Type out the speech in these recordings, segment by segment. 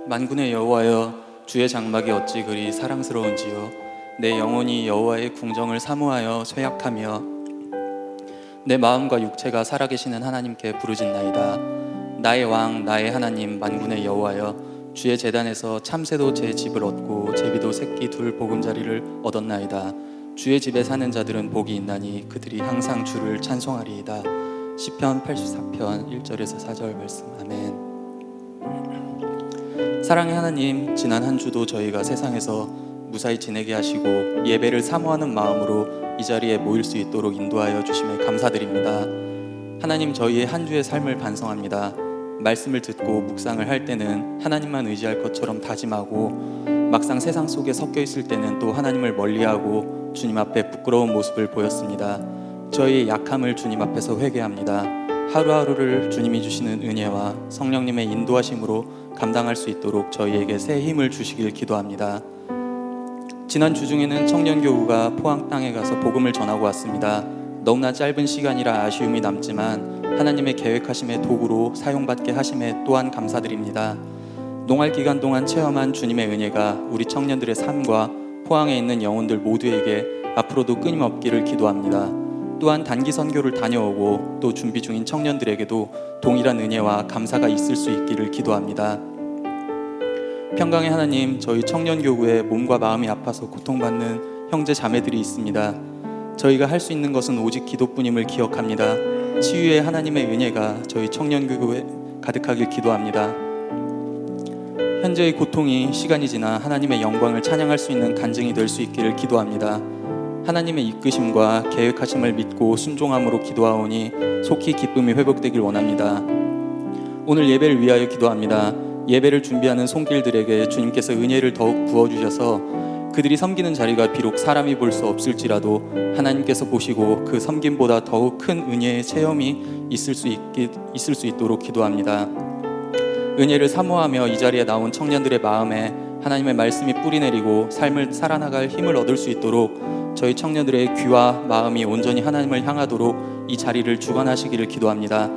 만군의 여호와여, 주의 장막이 어찌 그리 사랑스러운지요. 내 영혼이 여호와의 궁정을 사모하여 쇠약하며 내 마음과 육체가 살아계시는 하나님께 부르짖나이다. 나의 왕 나의 하나님 만군의 여호와여, 주의 제단에서 참새도 제 집을 얻고 제비도 새끼 둘 보금자리를 얻었나이다. 주의 집에 사는 자들은 복이 있나니 그들이 항상 주를 찬송하리이다. 시편 84편 1절에서 4절 말씀. 아멘. 사랑의 하나님, 지난 한 주도 저희가 세상에서 무사히 지내게 하시고 예배를 사모하는 마음으로 이 자리에 모일 수 있도록 인도하여 주심에 감사드립니다. 하나님, 저희의 한 주의 삶을 반성합니다. 말씀을 듣고 묵상을 할 때는 하나님만 의지할 것처럼 다짐하고, 막상 세상 속에 섞여 있을 때는 또 하나님을 멀리하고 주님 앞에 부끄러운 모습을 보였습니다. 저희의 약함을 주님 앞에서 회개합니다. 하루하루를 주님이 주시는 은혜와 성령님의 인도하심으로 감당할 수 있도록 저희에게 새 힘을 주시길 기도합니다. 지난 주 중에는 청년교구가 포항 땅에 가서 복음을 전하고 왔습니다. 너무나 짧은 시간이라 아쉬움이 남지만 하나님의 계획하심의 도구로 사용받게 하심에 또한 감사드립니다. 농활 기간 동안 체험한 주님의 은혜가 우리 청년들의 삶과 포항에 있는 영혼들 모두에게 앞으로도 끊임없기를 기도합니다. 또한 단기 선교를 다녀오고 또 준비 중인 청년들에게도 동일한 은혜와 감사가 있을 수 있기를 기도합니다. 평강의 하나님, 저희 청년교구에 몸과 마음이 아파서 고통받는 형제 자매들이 있습니다. 저희가 할 수 있는 것은 오직 기도뿐임을 기억합니다. 치유의 하나님의 은혜가 저희 청년교구에 가득하길 기도합니다. 현재의 고통이 시간이 지나 하나님의 영광을 찬양할 수 있는 간증이 될 수 있기를 기도합니다. 하나님의 이끄심과 계획하심을 믿고 순종함으로 기도하오니 속히 기쁨이 회복되길 원합니다. 오늘 예배를 위하여 기도합니다. 예배를 준비하는 손길들에게 주님께서 은혜를 더욱 부어주셔서 그들이 섬기는 자리가 비록 사람이 볼 수 없을지라도 하나님께서 보시고 그 섬김보다 더욱 큰 은혜의 체험이 있을 수 있도록 기도합니다. 은혜를 사모하며 이 자리에 나온 청년들의 마음에 하나님의 말씀이 뿌리내리고 삶을 살아나갈 힘을 얻을 수 있도록 저희 청년들의 귀와 마음이 온전히 하나님을 향하도록 이 자리를 주관하시기를 기도합니다.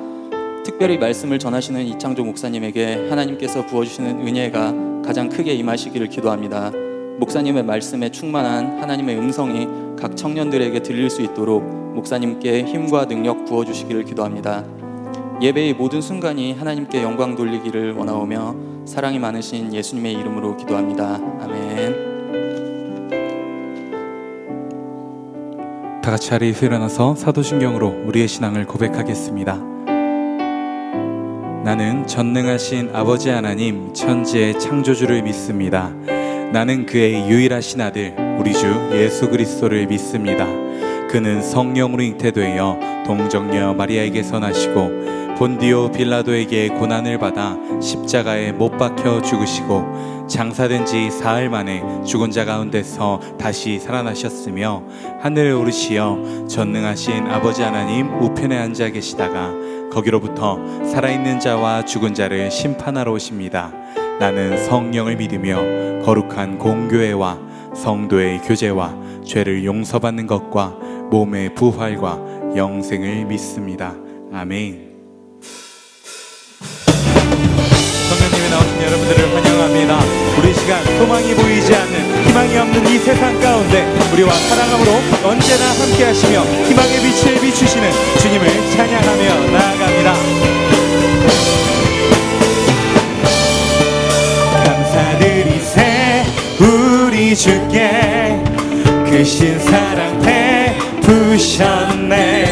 특별히 말씀을 전하시는 이창조 목사님에게 하나님께서 부어주시는 은혜가 가장 크게 임하시기를 기도합니다. 목사님의 말씀에 충만한 하나님의 음성이 각 청년들에게 들릴 수 있도록 목사님께 힘과 능력 부어주시기를 기도합니다. 예배의 모든 순간이 하나님께 영광 돌리기를 원하오며 사랑이 많으신 예수님의 이름으로 기도합니다. 아멘. 다 같이 자리에서 일어나서 사도신경으로 우리의 신앙을 고백하겠습니다. 나는 전능하신 아버지 하나님 천지의 창조주를 믿습니다. 나는 그의 유일하신 아들 우리 주 예수 그리스도를 믿습니다. 그는 성령으로 잉태되어 동정녀 마리아에게서 나시고 본디오 빌라도에게 고난을 받아 십자가에 못 박혀 죽으시고 장사된 지 사흘 만에 죽은 자 가운데서 다시 살아나셨으며 하늘에 오르시어 전능하신 아버지 하나님 우편에 앉아 계시다가 거기로부터 살아있는 자와 죽은 자를 심판하러 오십니다. 나는 성령을 믿으며 거룩한 공교회와 성도의 교제와 죄를 용서받는 것과 몸의 부활과 영생을 믿습니다. 아멘. 성령님이 나오신 여러분들을 환영합니다. 우리 시간 소망이 보이지 않는 희망이 없는 이 세상 가운데 우리와 사랑함으로 언제나 함께 하시며 희망의 빛을 비추시는 주님을 찬양하며 나아갑니다. 감사드리세 우리 주께 크신 사랑 베푸셨네.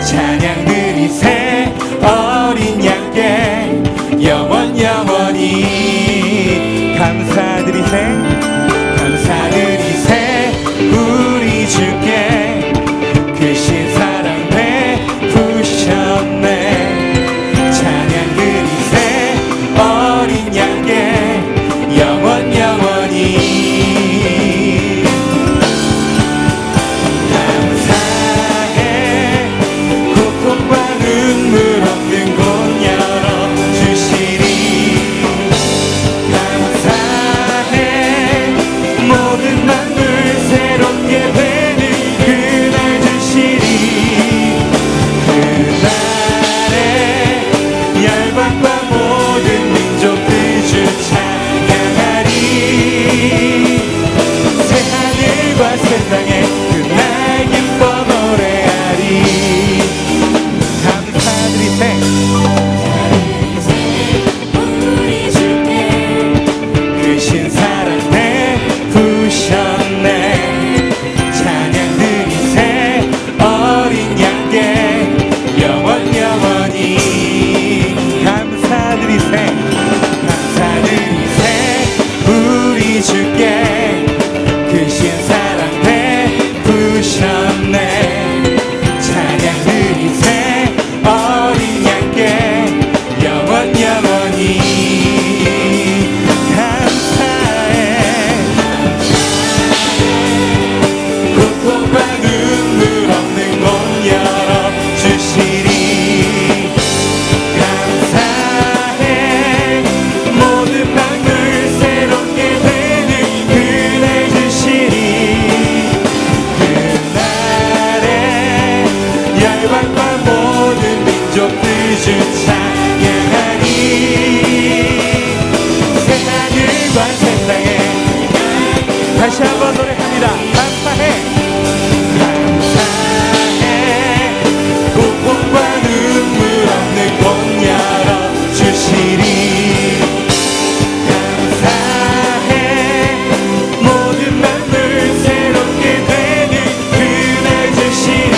찬양드리세 어린 양께 영원히 감사드리세 우리 주께 크신 사랑 베푸셨네. 찬양드리세 어린 양께 영원히 찬양하니 새하늘과 새 땅에 다시 한번 노래합니다. 감사해 감사해 고통과 눈물 없는 곳 열어주시리 감사해 모든 만물 새롭게 되는 그날 주시니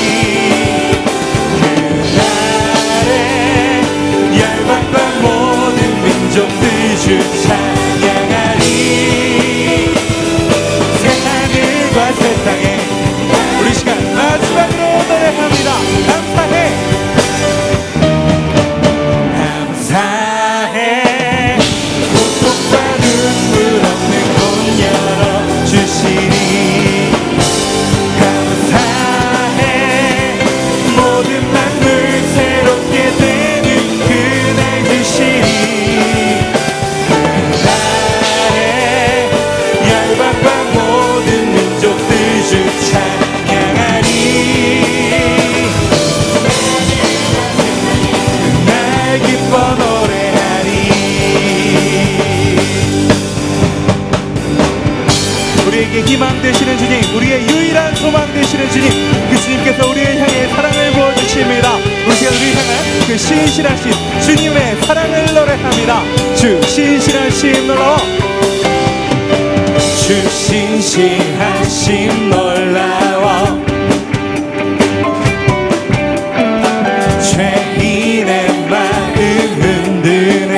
그날에 열방과 모든 민족들 주 찬양하리 새하늘과 새 땅에 우리 시간 마지막으로 노래합니다. 감사해 감사해 고통과 눈물 없는 곳 열어주시니 감사해 모든 만물 새롭게 되는 그날 주시니 그날에 열방과 모든 민족들 주 찬양하리 날 기뻐 노래하리 우리에게 희망 되시는 주님 우리의 유일한 소망 되시는 주님 그 주님께서 우리를 향해 사랑을 부어주십니다. 우리가 우리를 향한 그 신실하신 주님의 사랑을 노래합니다. 주 신실하심 놀라워 주 신실하심 놀라워 죄인의 마음 흔드네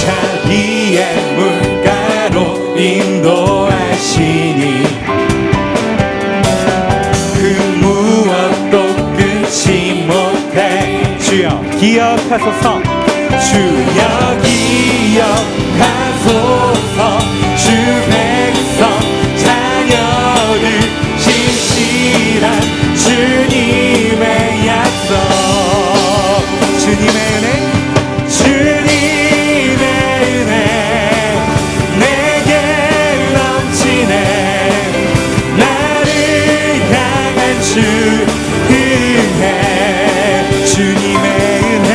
자기의 물가로 인도하시니 그 무엇도 끊지 못해 주여 기억하소서 주여 기억하소서 주 백성 자녀들 신실한 주님의 약속 주님의 은혜 주님의 은혜 내게 넘치네 나를 향한 주 은혜 주님의 은혜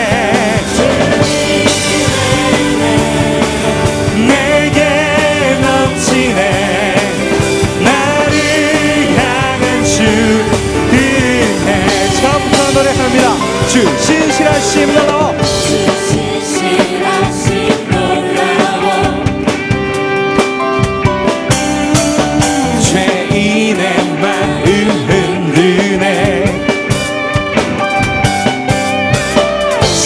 내게 넘치네 나를 향한 주 은혜 처음부터 노래합니다. 주 신실하심 놀라워 죄인의 마음 흔드네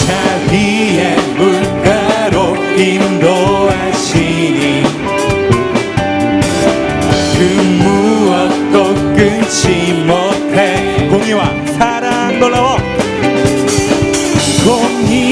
자비의 물가로 인도하시니 그 무엇도 끊지 못해 공의와 사랑 놀라워 공의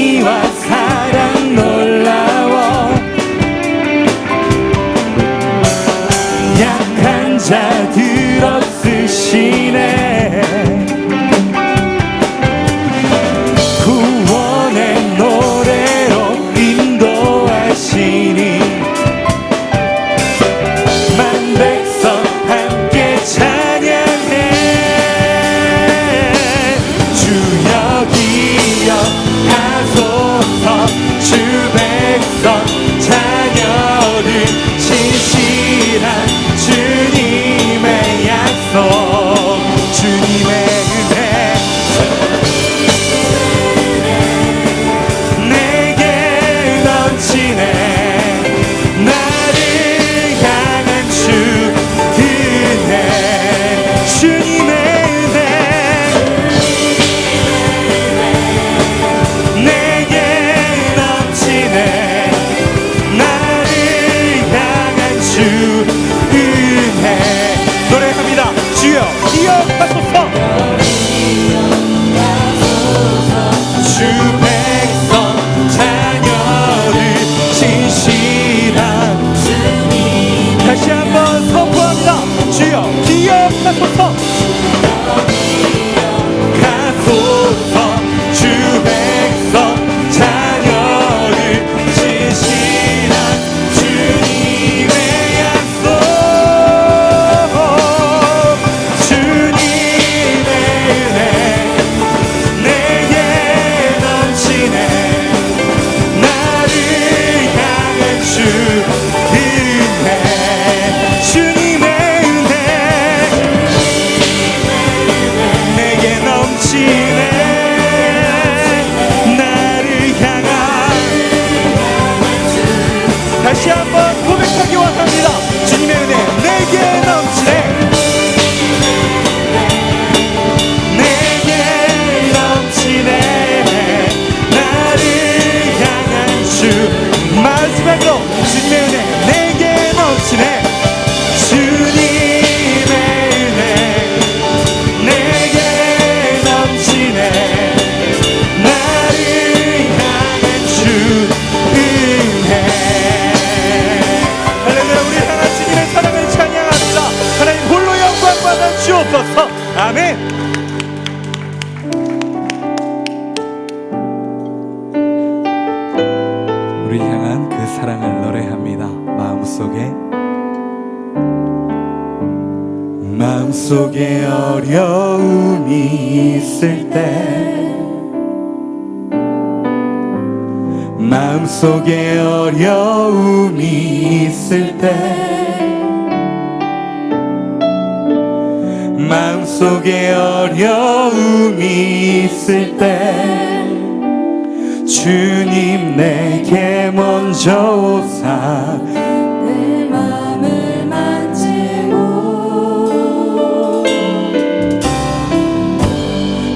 사랑을 노래합니다. 마음속에 어려움이 있을 때, 마음속에 어려움이 있을 때, 마음속에 어려움이 있을 때, 주님 내게 먼저 오사 내 맘을 만지고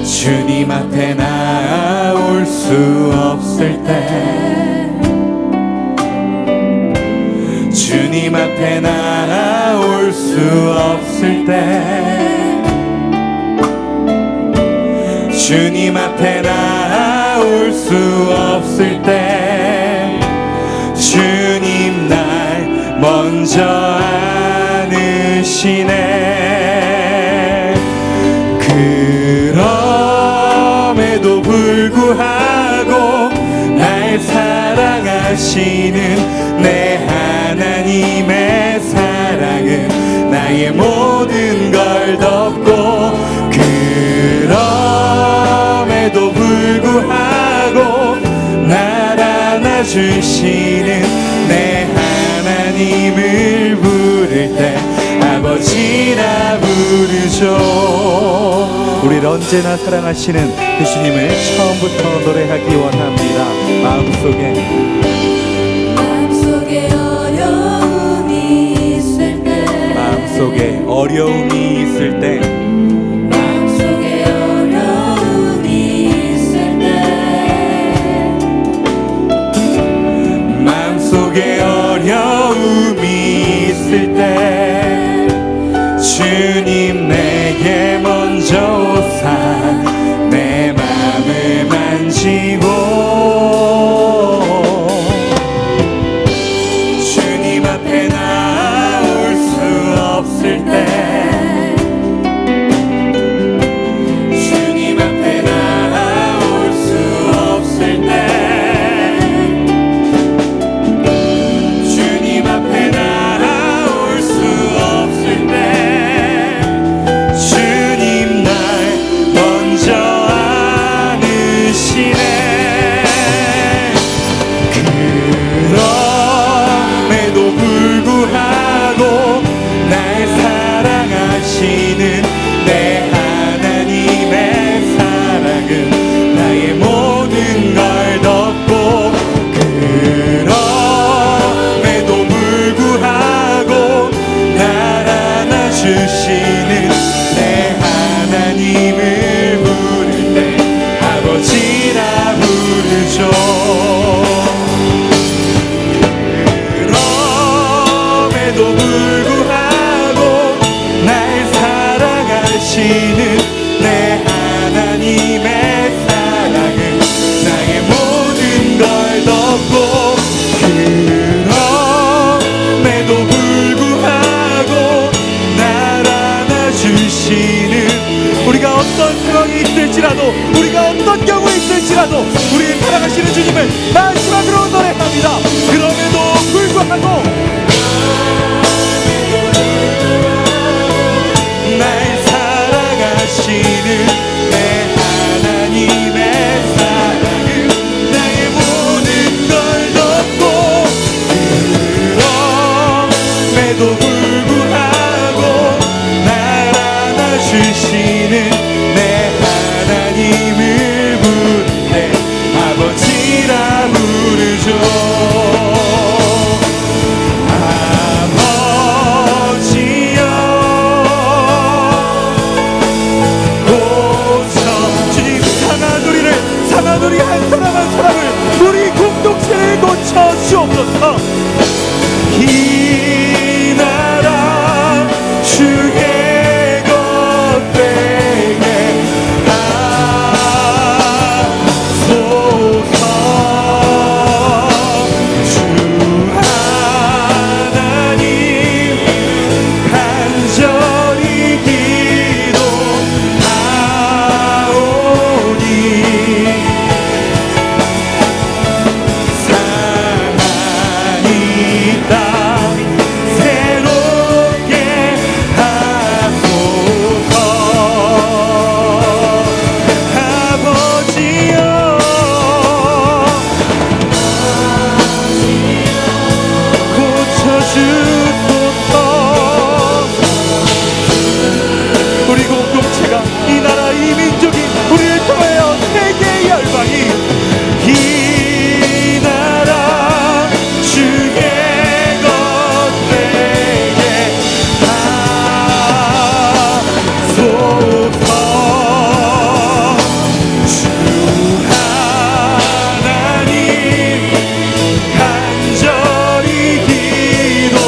주님 앞에 나올 수 없을 때, 주님 앞에 나올 수 없을 때, 주님 앞에 나올 수 없을 때, 주님 날 먼저 안으시네. 그럼에도 불구하고 날 사랑하시는 내 하나님의 사랑은 나의 모든 걸 덮고, 그럼에도 불구하고 날 안아주시는 내 하나님을 부를 때 아버지라 부르죠. 우리를 언제나 사랑하시는 그 주님을 처음부터 노래하기 원합니다. 마음속에 어려움이 있을 때, 마음속에 어려움이 있을 때, 마음속에 어려움이 있을 때, 마음속에 어려움이 있을 때, 주님 내게 먼저 오사 내 맘을 만지고, 주님 앞에 나올 수 없을 때, 주님 앞에 나올 수 없을 때, 주님 앞에 나올 수 없을 때, 주님 날 먼저 안으시네. 그럼에도 불구하고 날 사랑하시는 내 하나님의 사랑은 나의 모든 걸 덮고, 그럼에도 불구하고 날 안아주시는 내 하나님을 부를 때 아버지라 부르죠. 그럼에도 불구하고 날 사랑하시는 내 하나님의 사랑은 나의 모든 걸 덮고, 그럼에도 불구하고 날 안아주시는, 우리가 어떤 상황이 있을지라도, 우리가 어떤 경우에 있을지라도 우리를 사랑하시는 주님을 마지막으로 노래합니다. 그럼에도 불구하고 날 사랑하시는 내 하나님의 사랑은 나의 모든 걸 덮고, 그럼에도 불구하고 날 안아주시는 내 하나님을 부를 때 아버지라 부르죠. 아버지여, 열방이 이 나라 주의 것되게 하소서. 주 하나님 간절히 기도하오니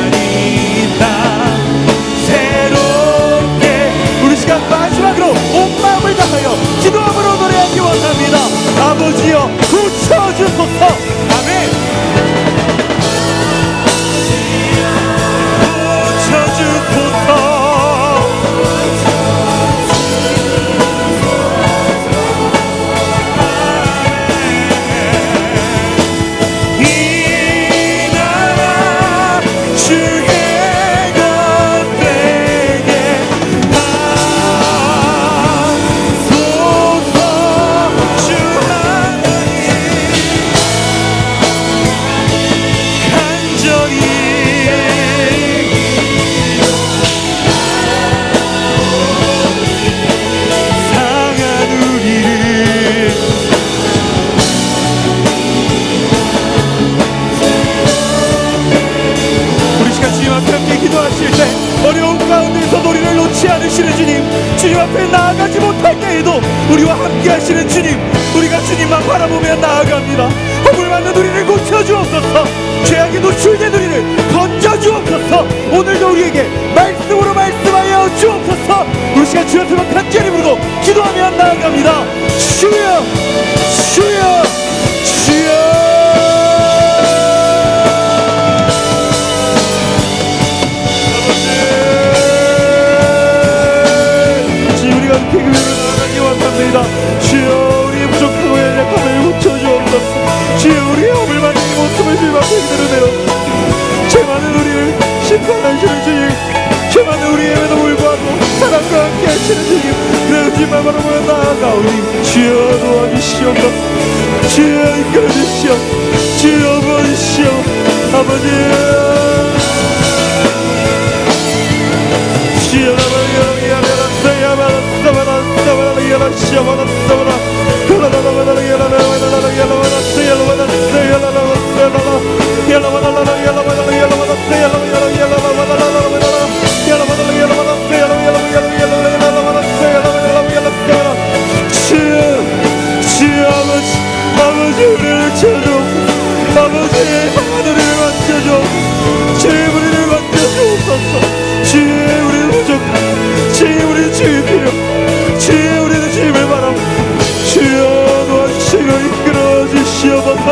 상하리 땅 새롭게. 우리 시간 마지막으로 온 마음을 다하여 기도함으로 노래하기 원합니다. 아버지여 고쳐주소서. 아멘. 고쳐주소서. 이 나라 주의 것되게 하소서. 주 하나님 간절히 상한 우리를. 우리 시간 주님 앞에 함께 기도하실 때 어려운 가운데서 우리를 놓지 않으시는 주님, 주님 앞에 나아가지 못할 때에도 우리와 함께 하시는 주님, 우리가 주님만 바라보며 나아갑니다. 허물 맞는 우리를 고쳐주옵소서. 죄악에 노출된 우리를 건져주옵소서. 오늘도 우리에게 말씀으로 말씀하여 주옵소서. 우리 시간 주 앞에만 간절히 부르고 기도하며 나아갑니다. 주여 주여 주여. 주여 우리가 함께 그 위로 나아가기 원합니다. 주여 우리의 부족하고 연약함을 고쳐주옵소서. 주여 우리의 허물 많은 이 모습을 주님 앞에 드러내어 죄 많은 우리를 심판하시는 주님, 죄 많은 우리에게도 불구하고 사랑과 함께 하시는 주님, 그래 주님만 바라보며 나아가오니 주여 도와주시옵소서. 주여 이끌어주시오. 주여 보시오. 아버지 주여 아버지 우리를 쳐줘. 아버지 하늘을 만져줘. 주의 우리를 만져주옵소서. 주의 우리는 부족한, 주의 우리는 주의 필요, 주의 우리는 주님을 바라고 주여 도와주시고 이끌어 주시옵소서.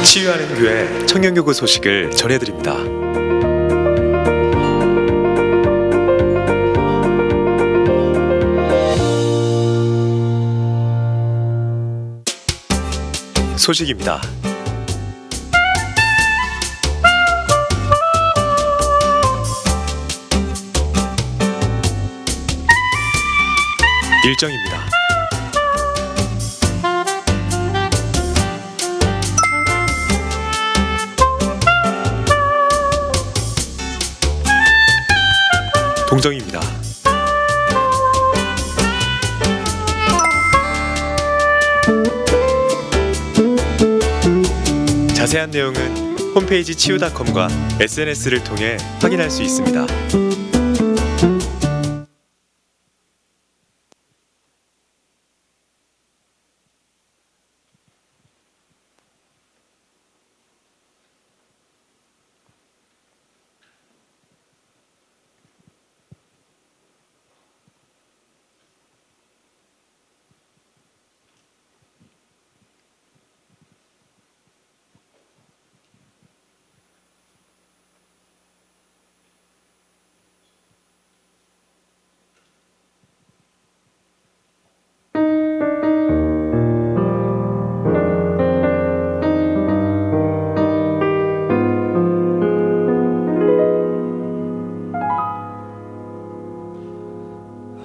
치유하는 교회 청년교구 소식을 전해드립니다. 소식입니다. 일정입니다. 동정입니다. 자세한 내용은 홈페이지 치유닷컴과 SNS를 통해 확인할 수 있습니다.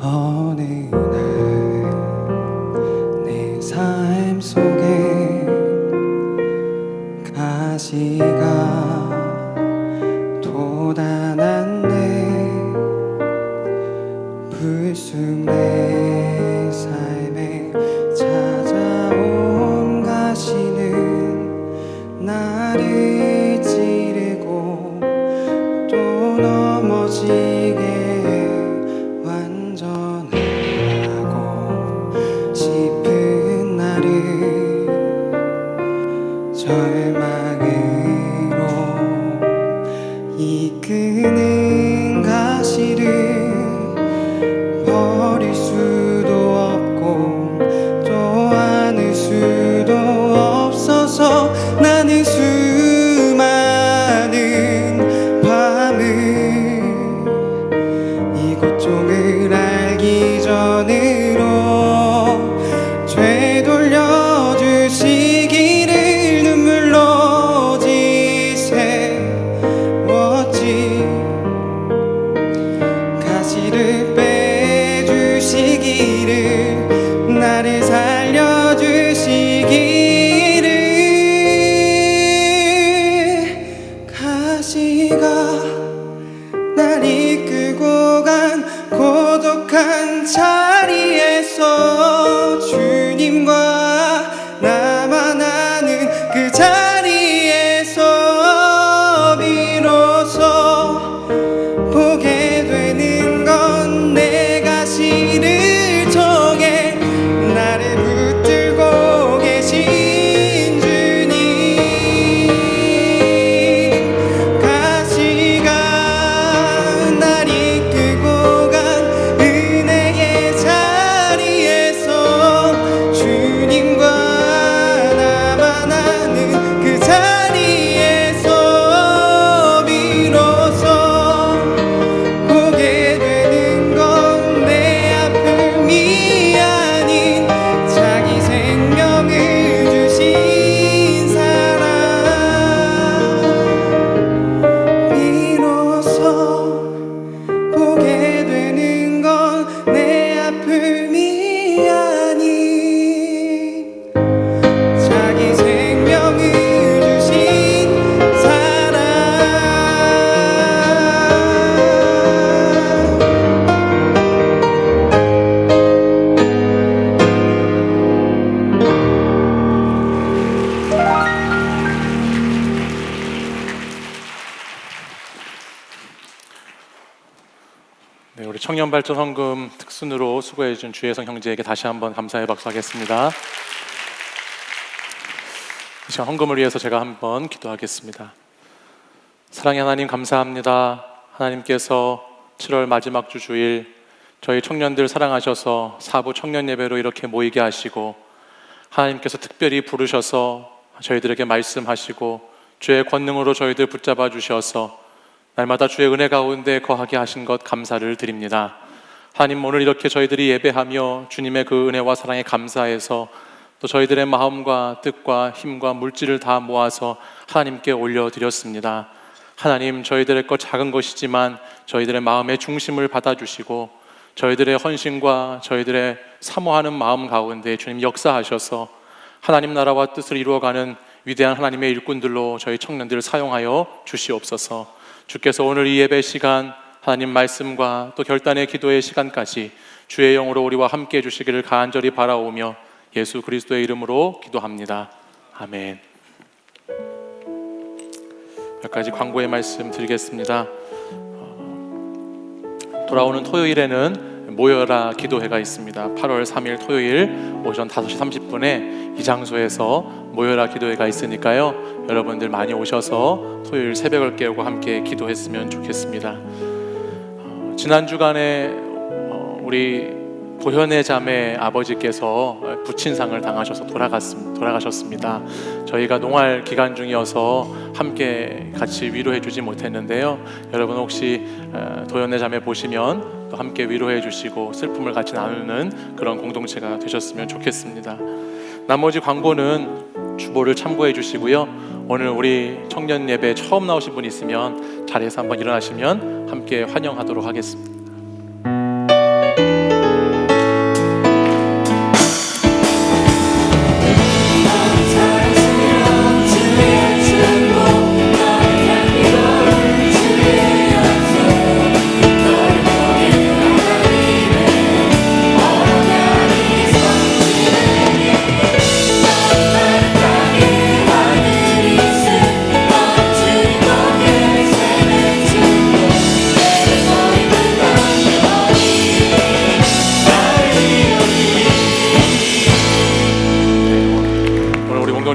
어느 날 내 삶 속에 가시가 돋아났네. 불쑥 내 삶에 찾아온 가시는 나를 찌르고 또 넘어지게 완전하고 싶은 나를 절망으로 이끄는 가시를 버릴 수도 없고 또 안을 수도 없어서 나는 청년발전 헌금 특순으로 수고해준 주혜성 형제에게 다시 한번 감사의 박수하겠습니다. 이 시간 헌금을 위해서 제가 한번 기도하겠습니다. 사랑의 하나님 감사합니다. 하나님께서 7월 마지막 주 주일 저희 청년들 사랑하셔서 사부 청년 예배로 이렇게 모이게 하시고 하나님께서 특별히 부르셔서 저희들에게 말씀하시고 주의 권능으로 저희들 붙잡아 주셔서 날마다 주의 은혜 가운데 거하게 하신 것 감사를 드립니다. 하나님, 오늘 이렇게 저희들이 예배하며 주님의 그 은혜와 사랑에 감사해서 또 저희들의 마음과 뜻과 힘과 물질을 다 모아서 하나님께 올려드렸습니다. 하나님, 저희들의 것 작은 것이지만 저희들의 마음의 중심을 받아주시고 저희들의 헌신과 저희들의 사모하는 마음 가운데 주님 역사하셔서 하나님 나라와 뜻을 이루어가는 위대한 하나님의 일꾼들로 저희 청년들을 사용하여 주시옵소서. 주께서 오늘 이 예배 시간 하나님 말씀과 또 결단의 기도의 시간까지 주의 영으로 우리와 함께 해주시기를 간절히 바라오며 예수 그리스도의 이름으로 기도합니다. 아멘. 몇 가지 광고의 말씀 드리겠습니다. 돌아오는 토요일에는 모여라 기도회가 있습니다. 8월 3일 토요일 오전 5시 30분에 이 장소에서 모여라 기도회가 있으니까요, 여러분들 많이 오셔서 토요일 새벽을 깨우고 함께 기도했으면 좋겠습니다. 지난 주간에 우리 도현의 자매 아버지께서 부친상을 당하셔서 돌아가셨습니다. 저희가 농활 기간 중이어서 함께 같이 위로해 주지 못했는데요, 여러분 혹시 도현의 자매 보시면 또 함께 위로해 주시고 슬픔을 같이 나누는 그런 공동체가 되셨으면 좋겠습니다. 나머지 광고는 주보를 참고해 주시고요, 오늘 우리 청년 예배 처음 나오신 분 있으면 자리에서 한번 일어나시면 함께 환영하도록 하겠습니다.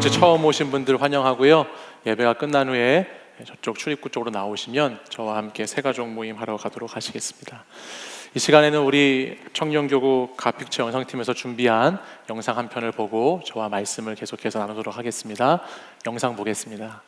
처음 오신 분들 환영하고요, 예배가 끝난 후에 저쪽 출입구 쪽으로 나오시면 저와 함께 새가족 모임 하러 가도록 하시겠습니다. 이 시간에는 우리 청년교구 가픽처 영상팀에서 준비한 영상 한 편을 보고 저와 말씀을 계속해서 나누도록 하겠습니다. 영상 보겠습니다.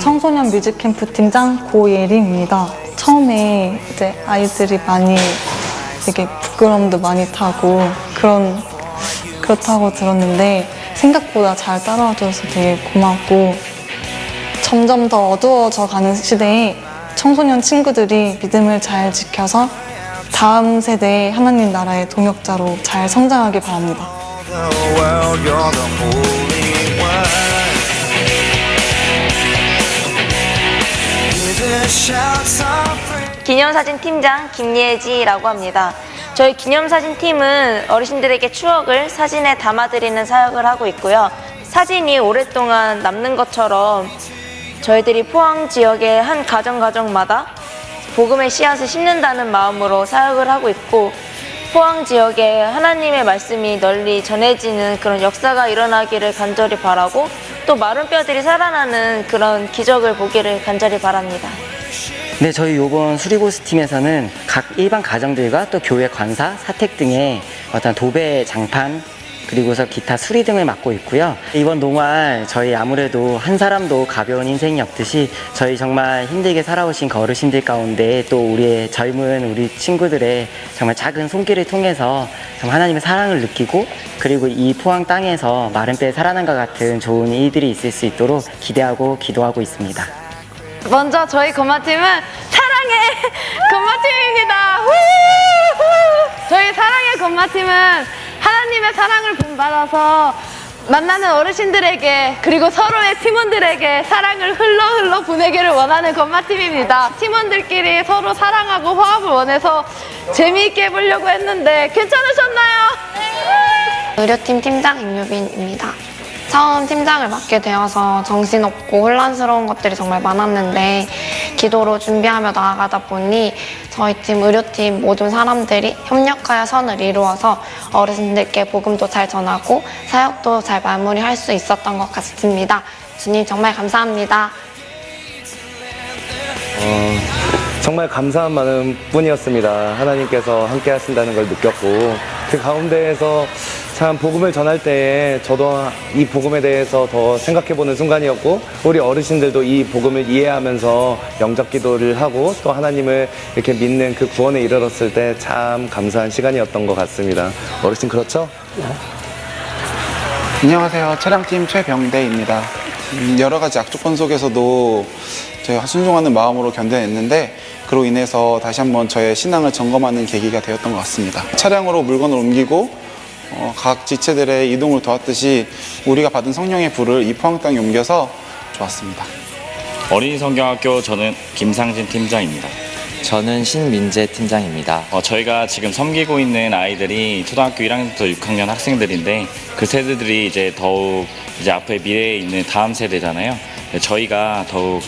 청소년 뮤직캠프 팀장 고예림입니다. 처음에 이제 아이들이 많이 되게 부끄러움도 많이 타고 그렇다고 들었는데 생각보다 잘 따라와줘서 되게 고맙고, 점점 더 어두워져 가는 시대에 청소년 친구들이 믿음을 잘 지켜서 다음 세대의 하나님 나라의 동역자로 잘 성장하길 바랍니다. 기념사진 팀장 김예지라고 합니다. 저희 기념사진 팀은 어르신들에게 추억을 사진에 담아드리는 사역을 하고 있고요, 사진이 오랫동안 남는 것처럼 저희들이 포항 지역의 한 가정마다 복음의 씨앗을 심는다는 마음으로 사역을 하고 있고, 포항 지역에 하나님의 말씀이 널리 전해지는 그런 역사가 일어나기를 간절히 바라고, 또 마른 뼈들이 살아나는 그런 기적을 보기를 간절히 바랍니다. 네, 저희 이번 수리고스 팀에서는 각 일반 가정들과 또 교회 관사, 사택 등의 어떤 도배, 장판, 그리고서 기타 수리 등을 맡고 있고요. 이번 농활 저희 아무래도 한 사람도 가벼운 인생이 없듯이 저희 정말 힘들게 살아오신 그 어르신들 가운데 또 우리의 젊은 우리 친구들의 정말 작은 손길을 통해서 정말 하나님의 사랑을 느끼고, 그리고 이 포항 땅에서 마른 뼈에 살아난 것 같은 좋은 일들이 있을 수 있도록 기대하고 기도하고 있습니다. 먼저 저희 건마팀은 사랑의 건마팀입니다. 저희 사랑의 건마팀은 하나님의 사랑을 본받아서 만나는 어르신들에게 그리고 서로의 팀원들에게 사랑을 흘러 보내기를 원하는 건마팀입니다. 팀원들끼리 서로 사랑하고 화합을 원해서 재미있게 해보려고 했는데 괜찮으셨나요? 의료팀 팀장 임유빈입니다. 처음 팀장을 맡게 되어서 정신없고 혼란스러운 것들이 정말 많았는데 기도로 준비하며 나아가다 보니 저희 팀 의료팀 모든 사람들이 협력하여 선을 이루어서 어르신들께 복음도 잘 전하고 사역도 잘 마무리할 수 있었던 것 같습니다. 주님 정말 감사합니다. 정말 감사한 마음뿐이었습니다. 하나님께서 함께 하신다는 걸 느꼈고 그 가운데에서 참 복음을 전할 때에 저도 이 복음에 대해서 더 생각해보는 순간이었고 우리 어르신들도 이 복음을 이해하면서 영접 기도를 하고 또 하나님을 이렇게 믿는 그 구원에 이르렀을 때 참 감사한 시간이었던 것 같습니다. 어르신 그렇죠? 안녕하세요. 차량팀 최병대입니다. 여러 가지 악조건 속에서도 저희가 순종하는 마음으로 견뎌냈는데 그로 인해서 다시 한번 저의 신앙을 점검하는 계기가 되었던 것 같습니다. 차량으로 물건을 옮기고 각 지체들의 이동을 도왔듯이 우리가 받은 성령의 불을 이 포항 땅에 옮겨서 좋았습니다. 어린이 성경학교 저는 김상진 팀장입니다. 저는 신민재 팀장입니다. 저희가 지금 섬기고 있는 아이들이 초등학교 1학년부터 6학년 학생들인데 그 세대들이 이제 더욱 이제 앞으로의 미래에 있는 다음 세대잖아요. 저희가 더욱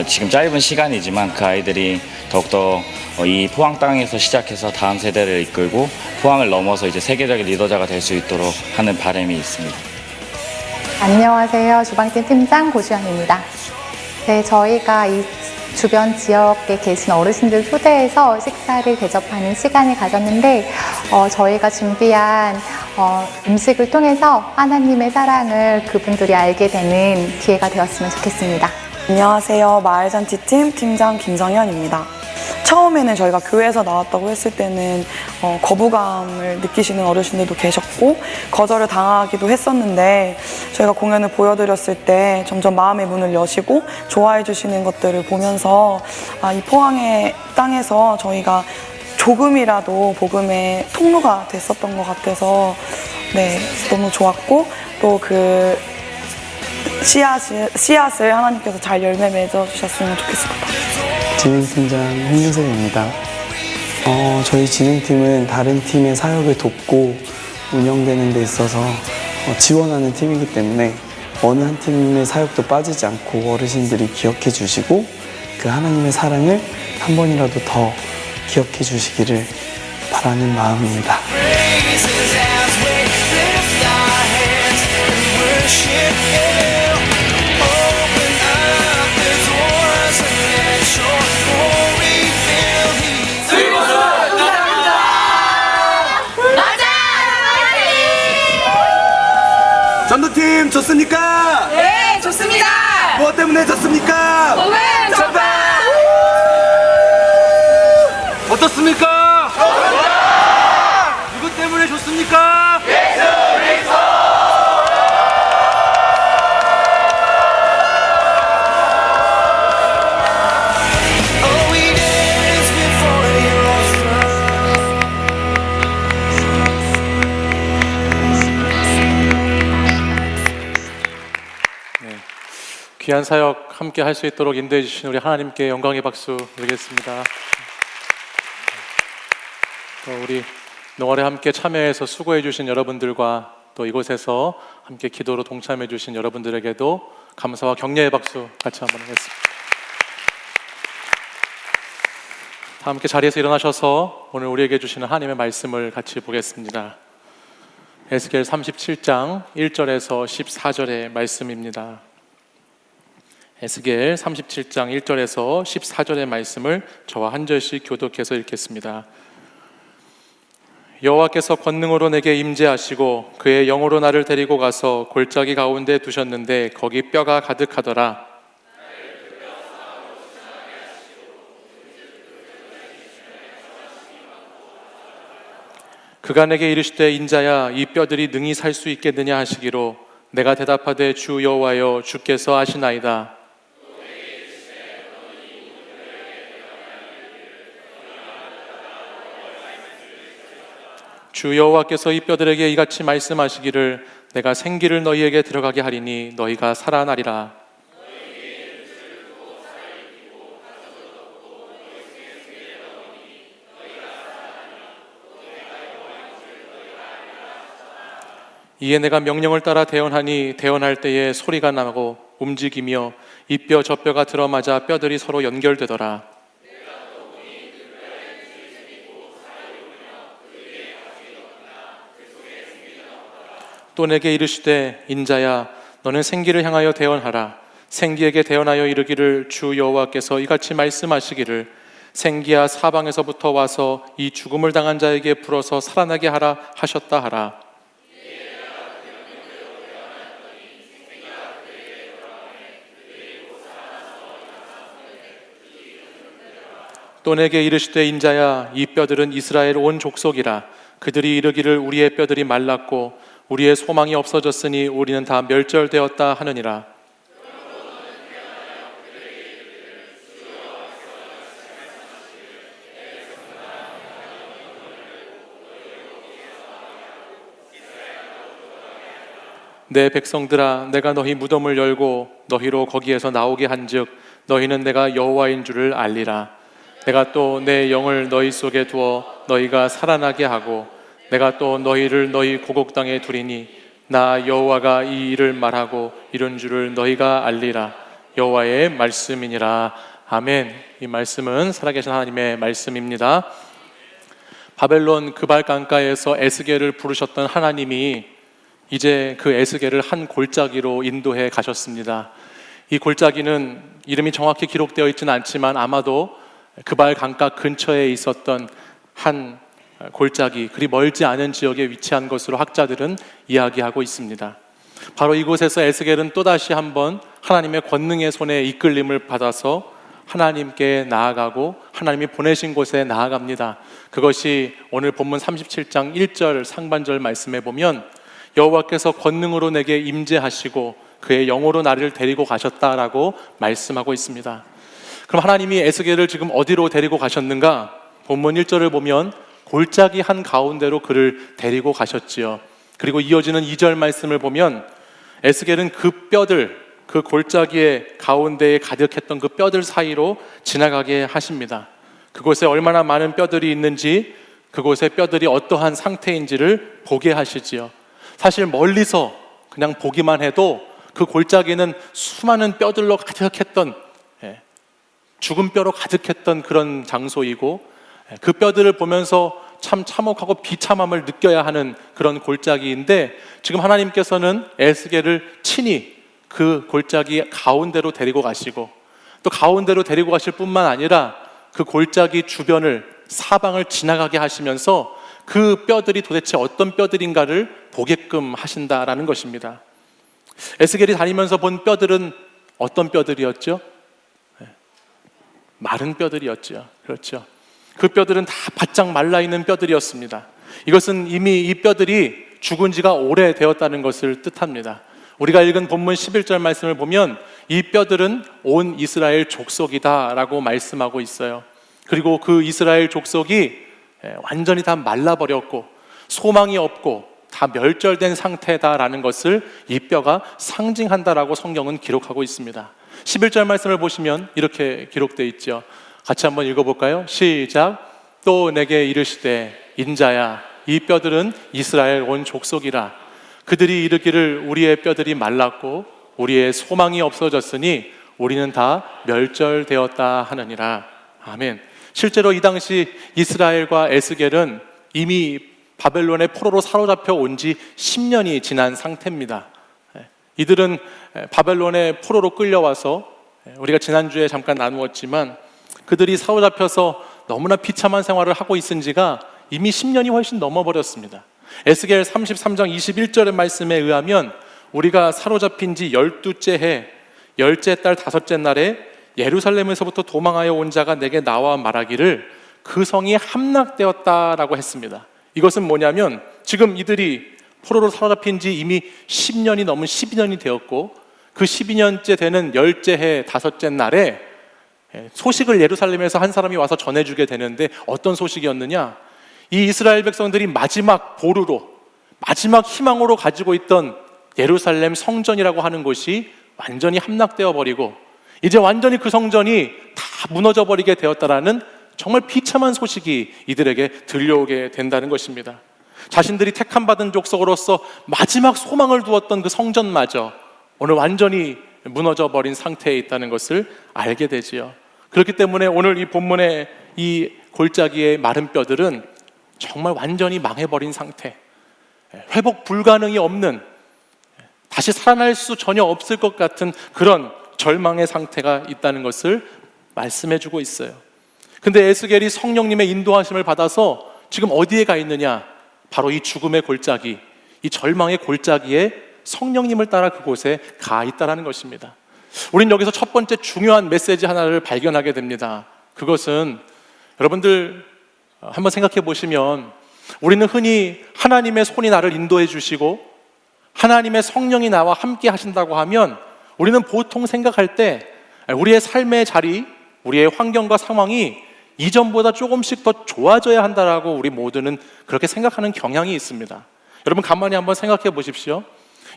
지금 짧은 시간이지만 그 아이들이 더욱더 이 포항 땅에서 시작해서 다음 세대를 이끌고 포항을 넘어서 이제 세계적인 리더자가 될 수 있도록 하는 바람이 있습니다. 안녕하세요. 주방팀 팀장 고주연입니다. 네, 저희가 이 주변 지역에 계신 어르신들 초대해서 식사를 대접하는 시간을 가졌는데 저희가 준비한 음식을 통해서 하나님의 사랑을 그분들이 알게 되는 기회가 되었으면 좋겠습니다. 안녕하세요. 마을잔치팀 팀장 김정현입니다. 처음에는 저희가 교회에서 나왔다고 했을 때는 거부감을 느끼시는 어르신들도 계셨고 거절을 당하기도 했었는데 저희가 공연을 보여드렸을 때 점점 마음의 문을 여시고 좋아해 주시는 것들을 보면서 이 포항의 땅에서 저희가 조금이라도 복음의 통로가 됐었던 것 같아서 네, 너무 좋았고 또 그 씨앗을 하나님께서 잘 열매 맺어 주셨으면 좋겠습니다. 진흥팀장 홍윤석입니다. 저희 진흥팀은 다른 팀의 사역을 돕고 운영되는 데 있어서 지원하는 팀이기 때문에 어느 한 팀의 사역도 빠지지 않고 어르신들이 기억해 주시고 그 하나님의 사랑을 한 번이라도 더 기억해 주시기를 바라는 마음입니다. 전도팀 좋습니까? 네, 좋습니다. 무엇 때문에 좋습니까? 복음 전파! 어떻습니까? 누구 때문에 좋습니까? 예수 그리스도! 귀한 사역 함께 할 수 있도록 인도해 주신 우리 하나님께 영광의 박수 드리겠습니다. 또 우리 농활에 함께 참여해서 수고해 주신 여러분들과 또 이곳에서 함께 기도로 동참해 주신 여러분들에게도 감사와 격려의 박수 같이 한번 하겠습니다. 다 함께 자리에서 일어나셔서 오늘 우리에게 주시는 하나님의 말씀을 같이 보겠습니다. 에스겔 37장 1절에서 14절의 말씀입니다. 에스겔 37장 1절에서 14절의 말씀을 저와 한 절씩 교독해서 읽겠습니다. 여호와께서 권능으로 내게 임재하시고 그의 영으로 나를 데리고 가서 골짜기 가운데 두셨는데 거기 뼈가 가득하더라. 그가 내게 이르시되 인자야 이 뼈들이 능히 살 수 있겠느냐 하시기로 내가 대답하되 주 여호와여 주께서 아시나이다. 주 여호와께서 이 뼈들에게 이같이 말씀하시기를 내가 생기를 너희에게 들어가게 하리니 너희가 살아나리라. 이에 내가 명령을 따라 대언하니 대언할 때에 소리가 나고 움직이며 이 뼈 저 뼈가 들어맞아 뼈들이 서로 연결되더라. 또 내게 이르시되 인자야 너는 생기를 향하여 대언하라. 생기에게 대언하여 이르기를 주 여호와께서 이같이 말씀하시기를 생기야 사방에서부터 와서 이 죽음을 당한 자에게 불어서 살아나게 하라 하셨다 하라. 또 내게 이르시되 인자야 이 뼈들은 이스라엘 온 족속이라. 그들이 이르기를 우리의 뼈들이 말랐고 우리의 소망이 없어졌으니 우리는 다 멸절되었다 하느니라. 내 백성들아 내가 너희 무덤을 열고 너희로 거기에서 나오게 한즉 너희는 내가 여호와인 줄을 알리라. 내가 또 내 영을 너희 속에 두어 너희가 살아나게 하고 내가 또 너희를 너희 고국 땅에 두리니 나 여호와가 이 일을 말하고 이런 줄을 너희가 알리라. 여호와의 말씀이니라. 아멘. 이 말씀은 살아계신 하나님의 말씀입니다. 바벨론 그발 강가에서 에스겔을 부르셨던 하나님이 이제 그 에스겔을 한 골짜기로 인도해 가셨습니다. 이 골짜기는 이름이 정확히 기록되어 있지는 않지만 아마도 그발 강가 근처에 있었던 한 골짜기, 그리 멀지 않은 지역에 위치한 것으로 학자들은 이야기하고 있습니다. 바로 이곳에서 에스겔은 또다시 한번 하나님의 권능의 손에 이끌림을 받아서 하나님께 나아가고 하나님이 보내신 곳에 나아갑니다. 그것이 오늘 본문 37장 1절 상반절 말씀에 보면 여호와께서 권능으로 내게 임재하시고 그의 영으로 나를 데리고 가셨다라고 말씀하고 있습니다. 그럼 하나님이 에스겔을 지금 어디로 데리고 가셨는가? 본문 1절을 보면 골짜기 한 가운데로 그를 데리고 가셨지요. 그리고 이어지는 2절 말씀을 보면 에스겔은 그 뼈들, 그 골짜기의 가운데에 가득했던 그 뼈들 사이로 지나가게 하십니다. 그곳에 얼마나 많은 뼈들이 있는지, 그곳의 뼈들이 어떠한 상태인지를 보게 하시지요. 사실 멀리서 그냥 보기만 해도 그 골짜기는 수많은 뼈들로 가득했던, 죽은 뼈로 가득했던 그런 장소이고, 그 뼈들을 보면서 참 참혹하고 비참함을 느껴야 하는 그런 골짜기인데, 지금 하나님께서는 에스겔을 친히 그 골짜기 가운데로 데리고 가시고, 또 가운데로 데리고 가실 뿐만 아니라 그 골짜기 주변을, 사방을 지나가게 하시면서 그 뼈들이 도대체 어떤 뼈들인가를 보게끔 하신다라는 것입니다. 에스겔이 다니면서 본 뼈들은 어떤 뼈들이었죠? 마른 뼈들이었죠. 그렇죠. 그 뼈들은 다 바짝 말라있는 뼈들이었습니다. 이것은 이미 이 뼈들이 죽은 지가 오래되었다는 것을 뜻합니다. 우리가 읽은 본문 11절 말씀을 보면 이 뼈들은 온 이스라엘 족속이다 라고 말씀하고 있어요. 그리고 그 이스라엘 족속이 완전히 다 말라버렸고 소망이 없고 다 멸절된 상태다라는 것을 이 뼈가 상징한다라고 성경은 기록하고 있습니다. 11절 말씀을 보시면 이렇게 기록되어 있죠. 같이 한번 읽어볼까요? 시작. 또 내게 이르시되 인자야 이 뼈들은 이스라엘 온 족속이라. 그들이 이르기를 우리의 뼈들이 말랐고 우리의 소망이 없어졌으니 우리는 다 멸절되었다 하느니라. 아멘. 실제로 이 당시 이스라엘과 에스겔은 이미 바벨론의 포로로 사로잡혀 온 지 10년이 지난 상태입니다. 이들은 바벨론의 포로로 끌려와서, 우리가 지난주에 잠깐 나누었지만 그들이 사로잡혀서 너무나 비참한 생활을 하고 있은 지가 이미 10년이 훨씬 넘어버렸습니다. 에스겔 33장 21절의 말씀에 의하면 우리가 사로잡힌 지 12째 해 10째 달 5째 날에 예루살렘에서부터 도망하여 온 자가 내게 나와 말하기를 그 성이 함락되었다라고 했습니다. 이것은 뭐냐면 지금 이들이 포로로 사로잡힌 지 이미 10년이 넘은 12년이 되었고 그 12년째 되는 10째 해 5째 날에 소식을 예루살렘에서 한 사람이 와서 전해주게 되는데 어떤 소식이었느냐? 이 이스라엘 백성들이 마지막 보루로 마지막 희망으로 가지고 있던 예루살렘 성전이라고 하는 곳이 완전히 함락되어 버리고 이제 완전히 그 성전이 다 무너져 버리게 되었다라는 정말 비참한 소식이 이들에게 들려오게 된다는 것입니다. 자신들이 택함받은 족속으로서 마지막 소망을 두었던 그 성전마저 오늘 완전히 무너져 버린 상태에 있다는 것을 알게 되지요. 그렇기 때문에 오늘 이 본문의 이 골짜기의 마른 뼈들은 정말 완전히 망해버린 상태, 회복 불가능이 없는, 다시 살아날 수 전혀 없을 것 같은 그런 절망의 상태가 있다는 것을 말씀해주고 있어요. 근데 에스겔이 성령님의 인도하심을 받아서 지금 어디에 가 있느냐? 바로 이 죽음의 골짜기, 이 절망의 골짜기에 성령님을 따라 그곳에 가 있다는 것입니다. 우린 여기서 첫 번째 중요한 메시지 하나를 발견하게 됩니다. 그것은 여러분들 한번 생각해 보시면 우리는 흔히 하나님의 손이 나를 인도해 주시고 하나님의 성령이 나와 함께 하신다고 하면 우리는 보통 생각할 때 우리의 삶의 자리, 우리의 환경과 상황이 이전보다 조금씩 더 좋아져야 한다라고 우리 모두는 그렇게 생각하는 경향이 있습니다. 여러분 가만히 한번 생각해 보십시오.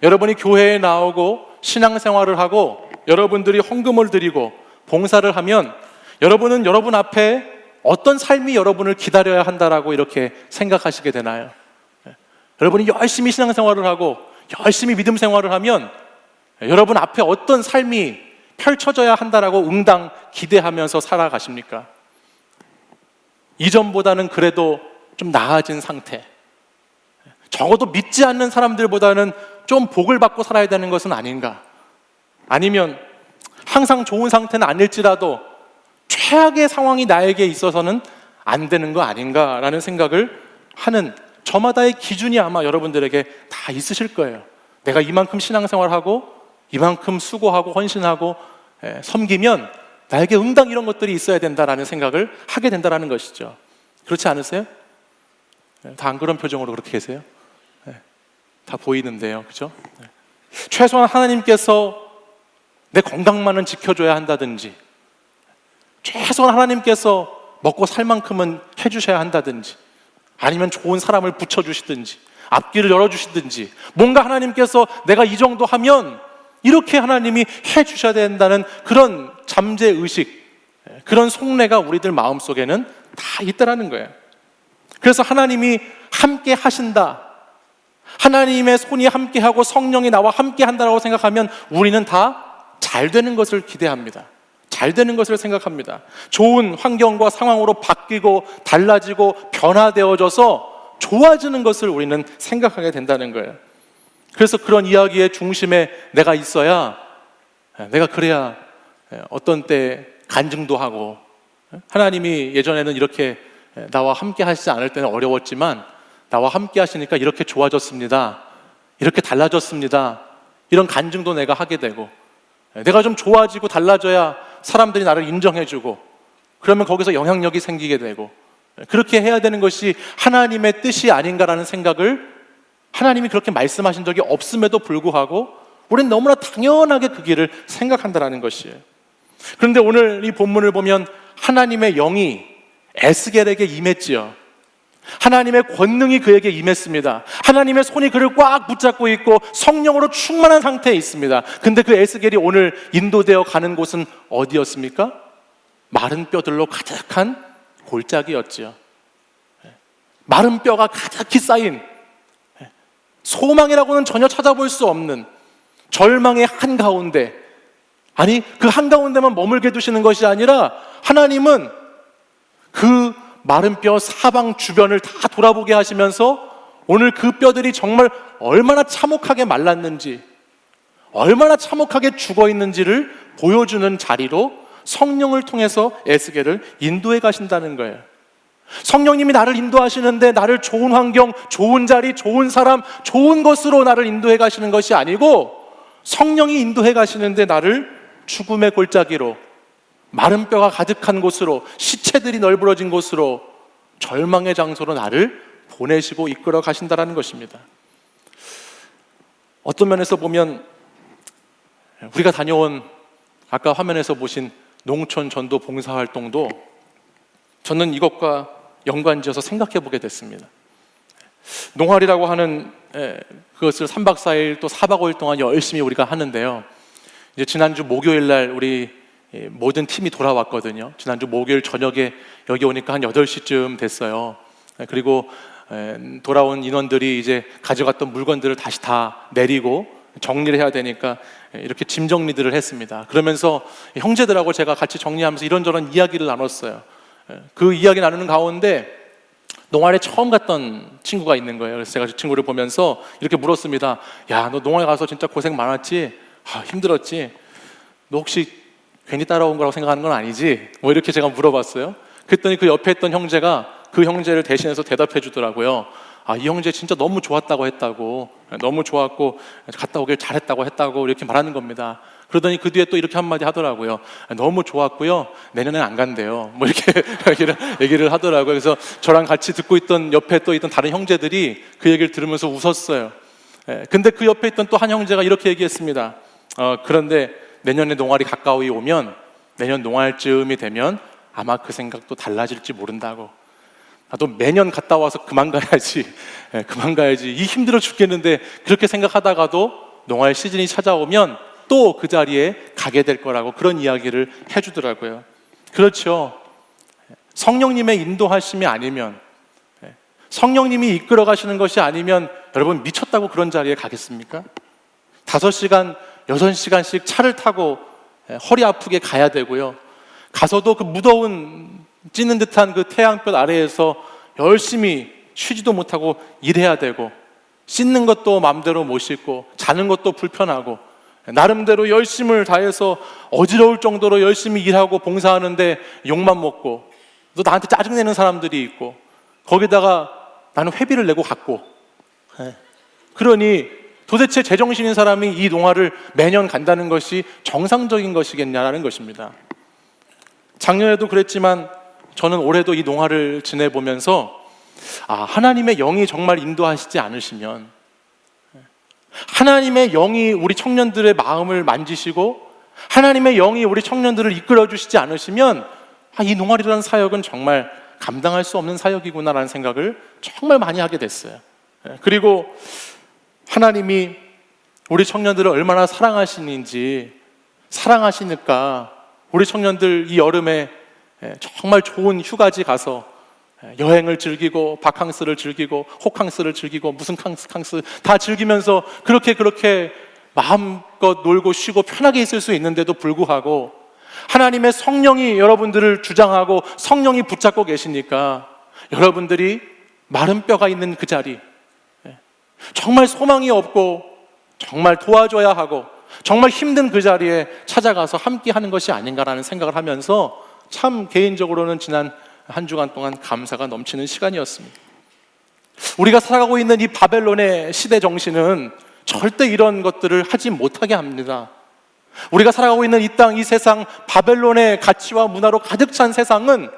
여러분이 교회에 나오고 신앙생활을 하고 여러분들이 헌금을 드리고 봉사를 하면 여러분은 여러분 앞에 어떤 삶이 여러분을 기다려야 한다라고 이렇게 생각하시게 되나요? 여러분이 열심히 신앙생활을 하고 열심히 믿음 생활을 하면 여러분 앞에 어떤 삶이 펼쳐져야 한다라고 응당 기대하면서 살아가십니까? 이전보다는 그래도 좀 나아진 상태, 적어도 믿지 않는 사람들보다는 좀 복을 받고 살아야 되는 것은 아닌가? 아니면 항상 좋은 상태는 아닐지라도 최악의 상황이 나에게 있어서는 안 되는 거 아닌가라는 생각을 하는 저마다의 기준이 아마 여러분들에게 다 있으실 거예요. 내가 이만큼 신앙생활하고 이만큼 수고하고 헌신하고 섬기면 나에게 응당 이런 것들이 있어야 된다라는 생각을 하게 된다는 것이죠. 그렇지 않으세요? 다 안 그런 표정으로 그렇게 계세요? 다 보이는데요, 그죠? 최소한 하나님께서 내 건강만은 지켜줘야 한다든지, 최소한 하나님께서 먹고 살 만큼은 해주셔야 한다든지, 아니면 좋은 사람을 붙여주시든지, 앞길을 열어주시든지, 뭔가 하나님께서 내가 이 정도 하면 이렇게 하나님이 해주셔야 된다는 그런 잠재의식, 그런 속내가 우리들 마음속에는 다 있다라는 거예요. 그래서 하나님이 함께 하신다, 하나님의 손이 함께하고 성령이 나와 함께 한다라고 생각하면 우리는 다 잘 되는 것을 기대합니다. 잘 되는 것을 생각합니다. 좋은 환경과 상황으로 바뀌고 달라지고 변화되어져서 좋아지는 것을 우리는 생각하게 된다는 거예요. 그래서 그런 이야기의 중심에 내가 있어야, 내가 그래야 어떤 때 간증도 하고, 하나님이 예전에는 이렇게 나와 함께 하시지 않을 때는 어려웠지만 나와 함께 하시니까 이렇게 좋아졌습니다, 이렇게 달라졌습니다, 이런 간증도 내가 하게 되고, 내가 좀 좋아지고 달라져야 사람들이 나를 인정해주고, 그러면 거기서 영향력이 생기게 되고, 그렇게 해야 되는 것이 하나님의 뜻이 아닌가라는 생각을 하나님이 그렇게 말씀하신 적이 없음에도 불구하고 우리는 너무나 당연하게 그 길을 생각한다는 것이에요. 그런데 오늘 이 본문을 보면 하나님의 영이 에스겔에게 임했지요. 하나님의 권능이 그에게 임했습니다. 하나님의 손이 그를 꽉 붙잡고 있고 성령으로 충만한 상태에 있습니다. 근데 그 에스겔이 오늘 인도되어 가는 곳은 어디였습니까? 마른 뼈들로 가득한 골짜기였지요. 마른 뼈가 가득히 쌓인, 소망이라고는 전혀 찾아볼 수 없는 절망의 한가운데, 아니 그 한가운데만 머물게 두시는 것이 아니라 하나님은 그 마른 뼈 사방 주변을 다 돌아보게 하시면서 오늘 그 뼈들이 정말 얼마나 참혹하게 말랐는지, 얼마나 참혹하게 죽어 있는지를 보여주는 자리로 성령을 통해서 에스겔을 인도해 가신다는 거예요. 성령님이 나를 인도하시는데 나를 좋은 환경, 좋은 자리, 좋은 사람, 좋은 것으로 나를 인도해 가시는 것이 아니고 성령이 인도해 가시는데 나를 죽음의 골짜기로, 마른 뼈가 가득한 곳으로, 시체들이 널브러진 곳으로, 절망의 장소로 나를 보내시고 이끌어 가신다는 것입니다. 어떤 면에서 보면 우리가 다녀온 아까 화면에서 보신 농촌 전도 봉사활동도 저는 이것과 연관지어서 생각해 보게 됐습니다. 농활이라고 하는 그것을 3박 4일 또 4박 5일 동안 열심히 우리가 하는데요. 이제 지난주 목요일 날 우리 모든 팀이 돌아왔거든요. 지난주 목요일 저녁에 여기 오니까 한 8시쯤 됐어요. 그리고 돌아온 인원들이 이제 가져갔던 물건들을 다시 다 내리고 정리를 해야 되니까 이렇게 짐 정리들을 했습니다. 그러면서 형제들하고 제가 같이 정리하면서 이런저런 이야기를 나눴어요. 그 이야기 나누는 가운데 농활에 처음 갔던 친구가 있는 거예요. 그래서 제가 그 친구를 보면서 이렇게 물었습니다. 야, 너 농활 가서 진짜 고생 많았지? 힘들었지? 너 혹시 괜히 따라온 거라고 생각하는 건 아니지? 뭐 이렇게 제가 물어봤어요. 그랬더니 그 옆에 있던 형제가 그 형제를 대신해서 대답해 주더라고요. 이 형제 진짜 너무 좋았다고 했다고, 너무 좋았고 갔다 오길 잘했다고 했다고 이렇게 말하는 겁니다. 그러더니 그 뒤에 또 이렇게 한마디 하더라고요. 너무 좋았고요, 내년엔 안 간대요. 뭐 이렇게 얘기를 하더라고요. 그래서 저랑 같이 듣고 있던 옆에 또 있던 다른 형제들이 그 얘기를 들으면서 웃었어요. 근데 그 옆에 있던 또 한 형제가 이렇게 얘기했습니다. 그런데 내년에 농활이 가까이 오면, 내년 농활쯤이 되면 아마 그 생각도 달라질지 모른다고. 나도 매년 갔다 와서 그만 가야지, 그만 가야지. 이 힘들어 죽겠는데 그렇게 생각하다가도 농활 시즌이 찾아오면 또 그 자리에 가게 될 거라고 그런 이야기를 해주더라고요. 그렇죠. 성령님의 인도하심이 아니면, 성령님이 이끌어 가시는 것이 아니면 여러분 미쳤다고 그런 자리에 가겠습니까? 5시간, 6시간씩 차를 타고 허리 아프게 가야 되고요. 가서도 그 무더운 찌는 듯한 그 태양볕 아래에서 열심히 쉬지도 못하고 일해야 되고, 씻는 것도 마음대로 못 씻고, 자는 것도 불편하고, 나름대로 열심을 다해서 어지러울 정도로 열심히 일하고 봉사하는데 욕만 먹고, 또 나한테 짜증내는 사람들이 있고, 거기다가 나는 회비를 내고 갔고, 그러니 도대체 제정신인 사람이 이 농활을 매년 간다는 것이 정상적인 것이겠냐라는 것입니다. 작년에도 그랬지만 저는 올해도 이 농활을 지내보면서 하나님의 영이 정말 인도하시지 않으시면, 하나님의 영이 우리 청년들의 마음을 만지시고 하나님의 영이 우리 청년들을 이끌어 주시지 않으시면 이 농활이라는 사역은 정말 감당할 수 없는 사역이구나라는 생각을 정말 많이 하게 됐어요. 그리고 하나님이 우리 청년들을 얼마나 사랑하시는지, 사랑하시니까 우리 청년들 이 여름에 정말 좋은 휴가지 가서 여행을 즐기고, 바캉스를 즐기고, 호캉스를 즐기고, 무슨 캉스 다 즐기면서 그렇게 마음껏 놀고 쉬고 편하게 있을 수 있는데도 불구하고 하나님의 성령이 여러분들을 주장하고 성령이 붙잡고 계시니까 여러분들이 마른 뼈가 있는 그 자리, 정말 소망이 없고 정말 도와줘야 하고 정말 힘든 그 자리에 찾아가서 함께 하는 것이 아닌가라는 생각을 하면서 참 개인적으로는 지난 한 주간 동안 감사가 넘치는 시간이었습니다. 우리가 살아가고 있는 이 바벨론의 시대 정신은 절대 이런 것들을 하지 못하게 합니다. 우리가 살아가고 있는 이 땅, 이 세상, 바벨론의 가치와 문화로 가득 찬 세상은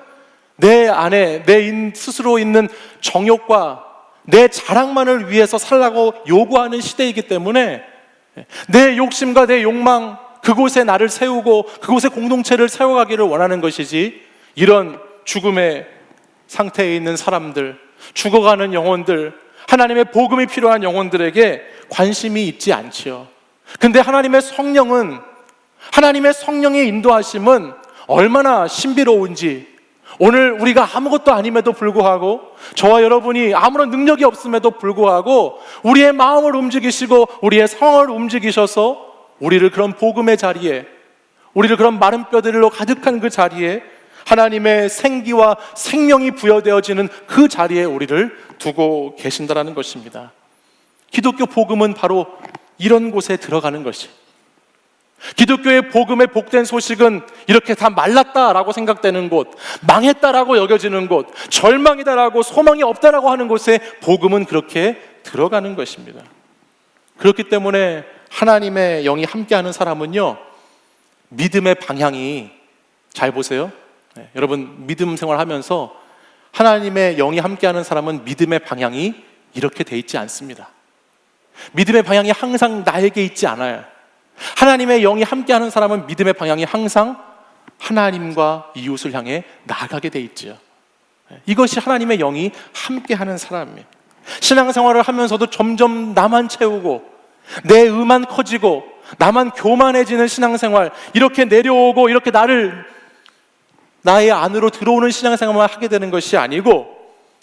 내 안에 내 스스로 있는 정욕과 내 자랑만을 위해서 살라고 요구하는 시대이기 때문에 내 욕심과 내 욕망, 그곳에 나를 세우고 그곳에 공동체를 세워가기를 원하는 것이지, 이런 죽음의 상태에 있는 사람들, 죽어가는 영혼들, 하나님의 복음이 필요한 영혼들에게 관심이 있지 않지요. 근데 하나님의 성령은, 하나님의 성령의 인도하심은 얼마나 신비로운지, 오늘 우리가 아무것도 아님에도 불구하고, 저와 여러분이 아무런 능력이 없음에도 불구하고 우리의 마음을 움직이시고 우리의 성을 움직이셔서 우리를 그런 복음의 자리에, 우리를 그런 마른 뼈들로 가득한 그 자리에, 하나님의 생기와 생명이 부여되어지는 그 자리에 우리를 두고 계신다라는 것입니다. 기독교 복음은 바로 이런 곳에 들어가는 것이, 기독교의 복음의 복된 소식은 이렇게 다 말랐다라고 생각되는 곳, 망했다라고 여겨지는 곳, 절망이다라고, 소망이 없다라고 하는 곳에 복음은 그렇게 들어가는 것입니다. 그렇기 때문에 하나님의 영이 함께하는 사람은요, 믿음의 방향이, 잘 보세요. 여러분 믿음 생활하면서 하나님의 영이 함께하는 사람은 믿음의 방향이 이렇게 돼 있지 않습니다. 믿음의 방향이 항상 나에게 있지 않아요. 하나님의 영이 함께하는 사람은 믿음의 방향이 항상 하나님과 이웃을 향해 나아가게 돼 있죠. 이것이 하나님의 영이 함께하는 사람이에요. 신앙생활을 하면서도 점점 나만 채우고 내 의만 커지고 나만 교만해지는 신앙생활, 이렇게 내려오고 이렇게 나의 안으로 들어오는 신앙생활만 하게 되는 것이 아니고,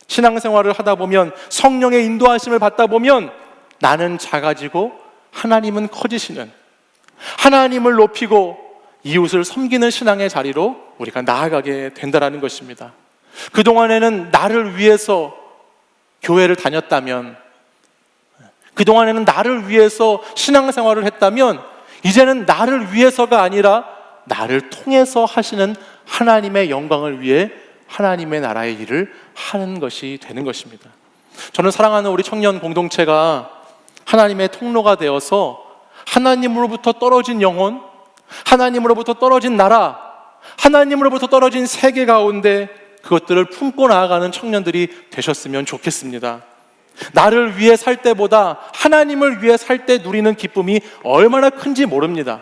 신앙생활을 하다 보면, 성령의 인도하심을 받다 보면 나는 작아지고 하나님은 커지시는, 하나님을 높이고 이웃을 섬기는 신앙의 자리로 우리가 나아가게 된다는 것입니다. 그동안에는 나를 위해서 교회를 다녔다면, 그동안에는 나를 위해서 신앙생활을 했다면, 이제는 나를 위해서가 아니라 나를 통해서 하시는 하나님의 영광을 위해 하나님의 나라의 일을 하는 것이 되는 것입니다. 저는 사랑하는 우리 청년 공동체가 하나님의 통로가 되어서 하나님으로부터 떨어진 영혼, 하나님으로부터 떨어진 나라, 하나님으로부터 떨어진 세계 가운데 그것들을 품고 나아가는 청년들이 되셨으면 좋겠습니다. 나를 위해 살 때보다 하나님을 위해 살 때 누리는 기쁨이 얼마나 큰지 모릅니다.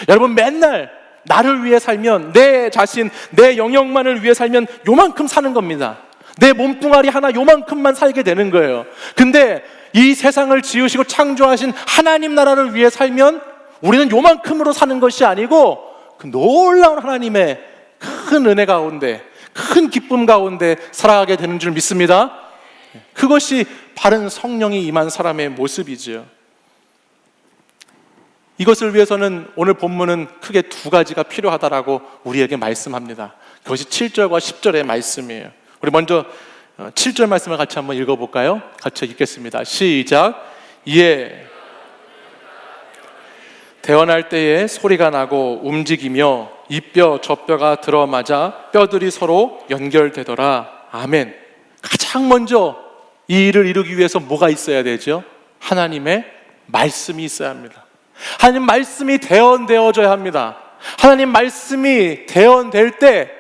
여러분, 맨날 나를 위해 살면, 내 자신, 내 영역만을 위해 살면 요만큼 사는 겁니다. 내 몸뚱아리 하나 요만큼만 살게 되는 거예요. 근데 이 세상을 지으시고 창조하신 하나님 나라를 위해 살면 우리는 요만큼으로 사는 것이 아니고 그 놀라운 하나님의 큰 은혜 가운데, 큰 기쁨 가운데 살아가게 되는 줄 믿습니다. 그것이 바른 성령이 임한 사람의 모습이지요. 이것을 위해서는 오늘 본문은 크게 두 가지가 필요하다라고 우리에게 말씀합니다. 그것이 7절과 10절의 말씀이에요. 우리 먼저 7절 말씀을 같이 한번 읽어볼까요? 같이 읽겠습니다. 시작. 이에 태어날 때에 소리가 나고 움직이며 이 뼈 저 뼈가 들어맞아 뼈들이 서로 연결되더라. 아멘. 가장 먼저 이 일을 이루기 위해서 뭐가 있어야 되죠? 하나님의 말씀이 있어야 합니다. 하나님 말씀이 대언되어져야 합니다. 하나님 말씀이 대언될 때,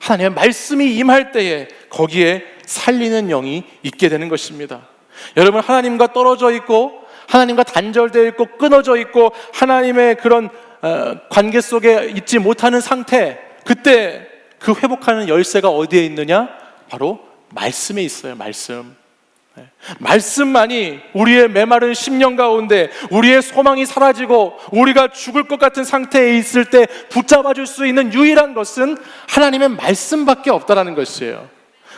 하나님의 말씀이 임할 때에 거기에 살리는 영이 있게 되는 것입니다. 여러분, 하나님과 떨어져 있고 하나님과 단절되어 있고 끊어져 있고 하나님의 그런 관계 속에 있지 못하는 상태, 그때 그 회복하는 열쇠가 어디에 있느냐? 바로 말씀에 있어요. 말씀만이 우리의 메마른 심령 가운데 우리의 소망이 사라지고 우리가 죽을 것 같은 상태에 있을 때 붙잡아 줄 수 있는 유일한 것은 하나님의 말씀밖에 없다는 것이에요.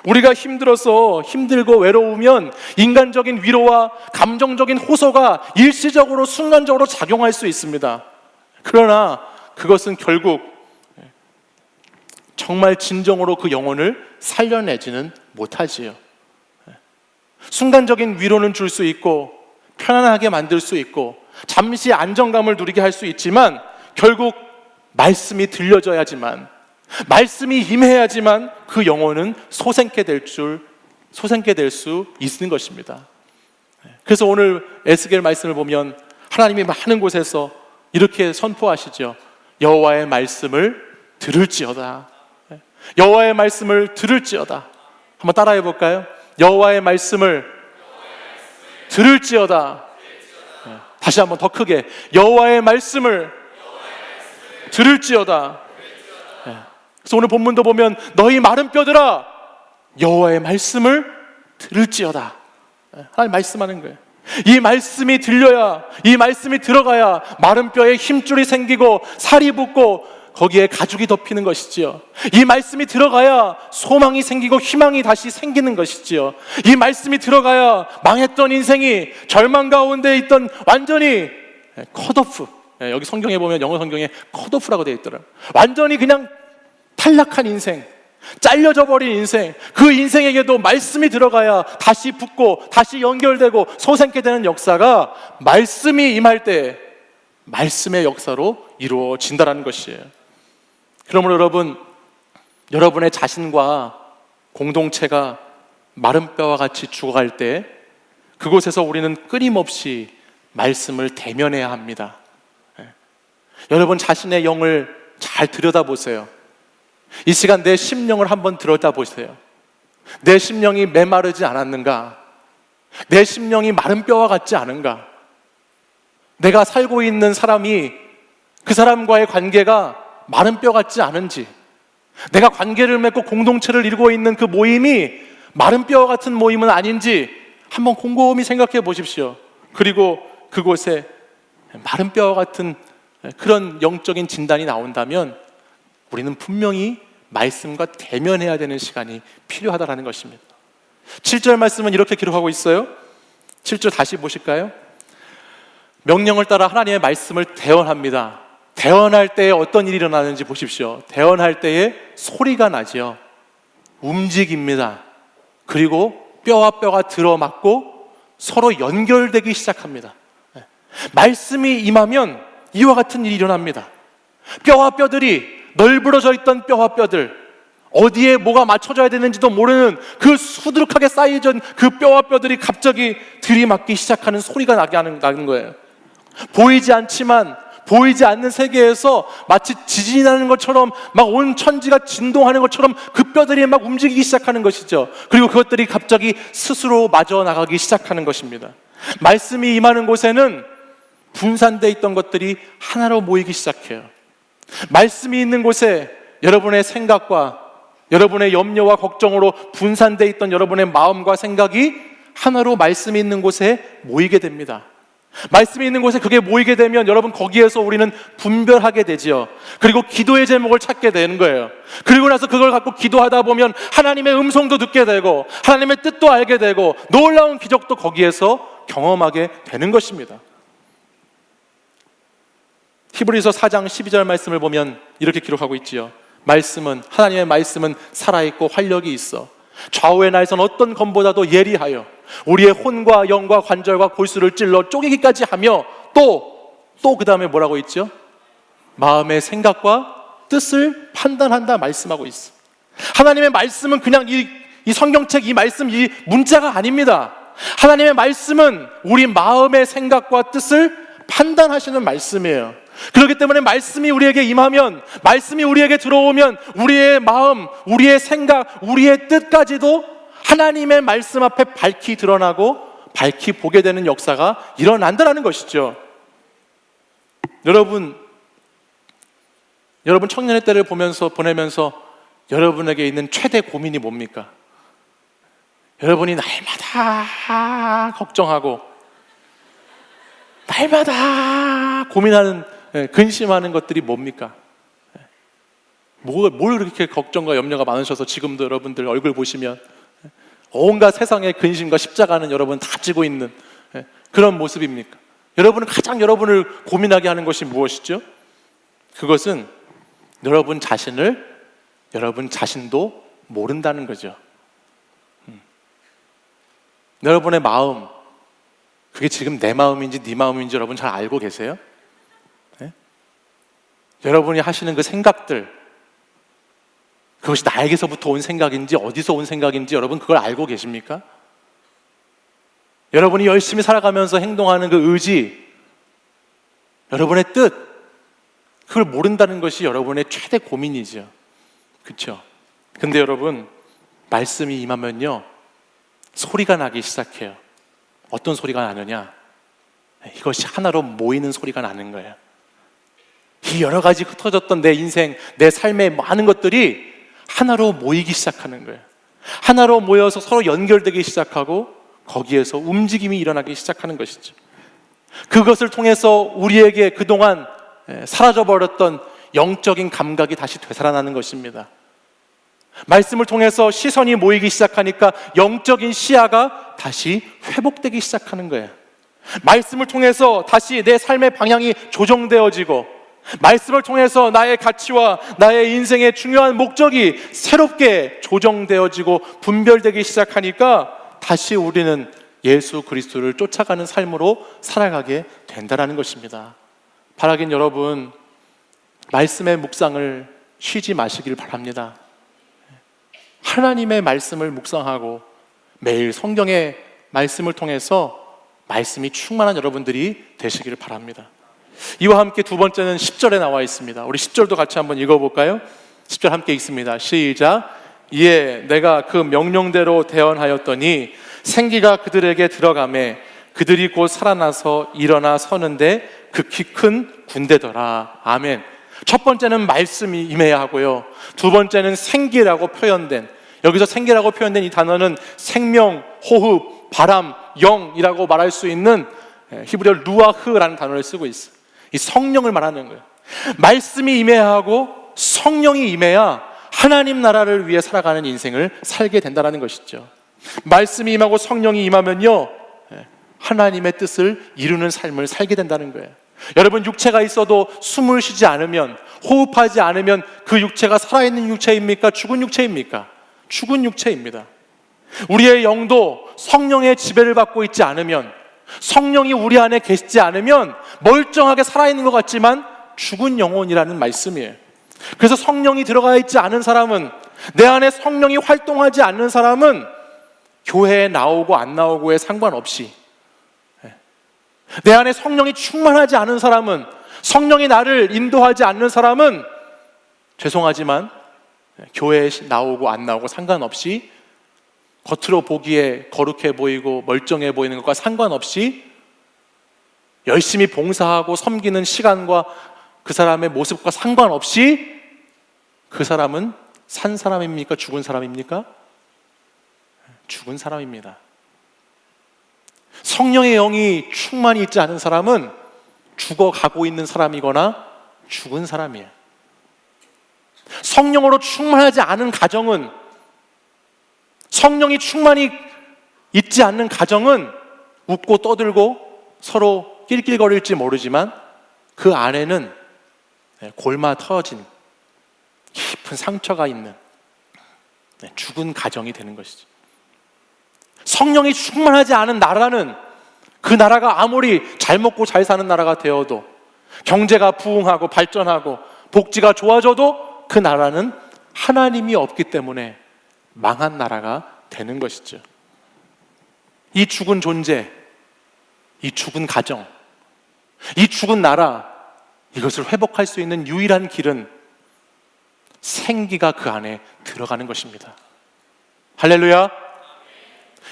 우리가 힘들고 외로우면 인간적인 위로와 감정적인 호소가 일시적으로 순간적으로 작용할 수 있습니다. 그러나 그것은 결국 정말 진정으로 그 영혼을 살려내지는 못하지요. 순간적인 위로는 줄 수 있고 편안하게 만들 수 있고 잠시 안정감을 누리게 할 수 있지만 결국 말씀이 들려져야지만, 말씀이 임해야지만 그 영혼은 소생케 될 수 있는 것입니다. 그래서 오늘 에스겔 말씀을 보면 하나님이 많은 곳에서 이렇게 선포하시죠. 여호와의 말씀을 들을지어다. 여호와의 말씀을 들을지어다. 한번 따라해 볼까요? 여호와의 말씀을 들을지어다. 다시 한번 더 크게, 여호와의 말씀을 들을지어다. 그래서 오늘 본문도 보면 너희 마른 뼈들아 여호와의 말씀을 들을지어다. 하나님 말씀하는 거예요. 이 말씀이 들려야, 이 말씀이 들어가야 마른 뼈에 힘줄이 생기고 살이 붙고 거기에 가죽이 덮이는 것이지요. 이 말씀이 들어가야 소망이 생기고 희망이 다시 생기는 것이지요. 이 말씀이 들어가야 망했던 인생이 절망 가운데 있던 완전히 컷오프, 여기 성경에 보면 영어 성경에 컷오프라고 되어 있더라고요. 완전히 그냥 탈락한 인생, 잘려져 버린 인생, 그 인생에게도 말씀이 들어가야 다시 붙고 다시 연결되고 소생케 되는 역사가 말씀이 임할 때 말씀의 역사로 이루어진다는 것이에요. 그러므로 여러분의 자신과 공동체가 마른 뼈와 같이 죽어갈 때 그곳에서 우리는 끊임없이 말씀을 대면해야 합니다. 여러분 자신의 영을 잘 들여다보세요. 이 시간 내 심령을 한번 들여다보세요. 내 심령이 메마르지 않았는가? 내 심령이 마른 뼈와 같지 않은가? 내가 살고 있는 사람이, 그 사람과의 관계가 마른 뼈 같지 않은지, 내가 관계를 맺고 공동체를 이루고 있는 그 모임이 마른 뼈 같은 모임은 아닌지 한번 곰곰이 생각해 보십시오. 그리고 그곳에 마른 뼈와 같은 그런 영적인 진단이 나온다면 우리는 분명히 말씀과 대면해야 되는 시간이 필요하다는 것입니다. 7절 말씀은 이렇게 기록하고 있어요. 7절 다시 보실까요? 명령을 따라 하나님의 말씀을 대언합니다. 대언할 때에 어떤 일이 일어나는지 보십시오. 대언할 때에 소리가 나지요. 움직입니다. 그리고 뼈와 뼈가 들어맞고 서로 연결되기 시작합니다. 말씀이 임하면 이와 같은 일이 일어납니다. 뼈와 뼈들이 널브러져 있던 뼈와 뼈들, 어디에 뭐가 맞춰져야 되는지도 모르는 그 수두룩하게 쌓여진 그 뼈와 뼈들이 갑자기 들이맞기 시작하는 소리가 나는 거예요. 보이지 않지만 보이지 않는 세계에서 마치 지진이 나는 것처럼 막 온 천지가 진동하는 것처럼 그 뼈들이 막 움직이기 시작하는 것이죠. 그리고 그것들이 갑자기 스스로 마저 나가기 시작하는 것입니다. 말씀이 임하는 곳에는 분산되어 있던 것들이 하나로 모이기 시작해요. 말씀이 있는 곳에 여러분의 생각과 여러분의 염려와 걱정으로 분산되어 있던 여러분의 마음과 생각이 하나로 말씀이 있는 곳에 모이게 됩니다. 말씀이 있는 곳에 그게 모이게 되면 여러분 거기에서 우리는 분별하게 되지요. 그리고 기도의 제목을 찾게 되는 거예요. 그리고 나서 그걸 갖고 기도하다 보면 하나님의 음성도 듣게 되고 하나님의 뜻도 알게 되고 놀라운 기적도 거기에서 경험하게 되는 것입니다. 히브리서 4장 12절 말씀을 보면 이렇게 기록하고 있지요. 하나님의 말씀은 살아있고 활력이 있어 좌우의 날선 어떤 검보다도 예리하여 우리의 혼과 영과 관절과 골수를 찔러 쪼개기까지 하며 또 그 다음에 뭐라고 있죠? 마음의 생각과 뜻을 판단한다 말씀하고 있어. 하나님의 말씀은 그냥 이 성경책 이 말씀 이 문자가 아닙니다. 하나님의 말씀은 우리 마음의 생각과 뜻을 판단하시는 말씀이에요. 그렇기 때문에 말씀이 우리에게 임하면, 말씀이 우리에게 들어오면 우리의 마음, 우리의 생각, 우리의 뜻까지도 하나님의 말씀 앞에 밝히 드러나고 밝히 보게 되는 역사가 일어난다는 것이죠. 여러분 청년의 때를 보내면서 여러분에게 있는 최대 고민이 뭡니까? 여러분이 날마다 걱정하고 날마다 고민하는, 근심하는 것들이 뭡니까? 뭘 그렇게 걱정과 염려가 많으셔서 지금도 여러분들 얼굴 보시면 온갖 세상의 근심과 십자가는 여러분 다 지고 있는 그런 모습입니까? 여러분은 가장 여러분을 고민하게 하는 것이 무엇이죠? 그것은 여러분 자신도 모른다는 거죠. 여러분의 마음, 그게 지금 내 마음인지 네 마음인지 여러분 잘 알고 계세요? 네? 여러분이 하시는 그 생각들, 그것이 나에게서부터 온 생각인지 어디서 온 생각인지 여러분 그걸 알고 계십니까? 여러분이 열심히 살아가면서 행동하는 그 의지, 여러분의 뜻, 그걸 모른다는 것이 여러분의 최대 고민이죠. 그렇죠? 근데 여러분, 말씀이 임하면요 소리가 나기 시작해요. 어떤 소리가 나느냐? 이것이 하나로 모이는 소리가 나는 거예요. 이 여러 가지 흩어졌던 내 인생, 내 삶의 많은 것들이 하나로 모이기 시작하는 거예요. 하나로 모여서 서로 연결되기 시작하고 거기에서 움직임이 일어나기 시작하는 것이죠. 그것을 통해서 우리에게 그동안 사라져버렸던 영적인 감각이 다시 되살아나는 것입니다. 말씀을 통해서 시선이 모이기 시작하니까 영적인 시야가 다시 회복되기 시작하는 거예요. 말씀을 통해서 다시 내 삶의 방향이 조정되어지고, 말씀을 통해서 나의 가치와 나의 인생의 중요한 목적이 새롭게 조정되어지고 분별되기 시작하니까 다시 우리는 예수 그리스도를 쫓아가는 삶으로 살아가게 된다는 것입니다. 바라긴 여러분, 말씀의 묵상을 쉬지 마시길 바랍니다. 하나님의 말씀을 묵상하고 매일 성경의 말씀을 통해서 말씀이 충만한 여러분들이 되시기를 바랍니다. 이와 함께 두 번째는 10절에 나와 있습니다. 우리 10절도 같이 한번 읽어볼까요? 10절 함께 읽습니다. 시작. 이에 내가 그 명령대로 대언하였더니 생기가 그들에게 들어가매 그들이 곧 살아나서 일어나 서는데 극히 큰 군대더라. 아멘. 첫 번째는 말씀이 임해야 하고요, 두 번째는 생기라고 표현된, 여기서 생기라고 표현된 이 단어는 생명, 호흡, 바람, 영이라고 말할 수 있는 히브리어 루아흐라는 단어를 쓰고 있어요. 이 성령을 말하는 거예요. 말씀이 임해야 하고 성령이 임해야 하나님 나라를 위해 살아가는 인생을 살게 된다는 것이죠. 말씀이 임하고 성령이 임하면요, 하나님의 뜻을 이루는 삶을 살게 된다는 거예요. 여러분, 육체가 있어도 숨을 쉬지 않으면, 호흡하지 않으면 그 육체가 살아있는 육체입니까? 죽은 육체입니까? 죽은 육체입니다. 우리의 영도 성령의 지배를 받고 있지 않으면, 성령이 우리 안에 계시지 않으면 멀쩡하게 살아있는 것 같지만 죽은 영혼이라는 말씀이에요. 그래서 성령이 들어가 있지 않은 사람은, 내 안에 성령이 활동하지 않는 사람은 교회에 나오고 안 나오고에 상관없이, 내 안에 성령이 충만하지 않은 사람은, 성령이 나를 인도하지 않는 사람은, 죄송하지만 교회에 나오고 안 나오고 상관없이, 겉으로 보기에 거룩해 보이고 멀쩡해 보이는 것과 상관없이 열심히 봉사하고 섬기는 시간과 그 사람의 모습과 상관없이 그 사람은 산 사람입니까? 죽은 사람입니까? 죽은 사람입니다. 성령의 영이 충만히 있지 않은 사람은 죽어가고 있는 사람이거나 죽은 사람이에요. 성령으로 충만하지 않은 가정은, 성령이 충만히 있지 않는 가정은 웃고 떠들고 서로 낄낄거릴지 모르지만 그 안에는 골마 터진 깊은 상처가 있는 죽은 가정이 되는 것이죠. 성령이 충만하지 않은 나라는, 그 나라가 아무리 잘 먹고 잘 사는 나라가 되어도, 경제가 부흥하고 발전하고 복지가 좋아져도 그 나라는 하나님이 없기 때문에 망한 나라가 되는 것이죠. 이 죽은 존재, 이 죽은 가정, 이 죽은 나라, 이것을 회복할 수 있는 유일한 길은 생기가 그 안에 들어가는 것입니다. 할렐루야.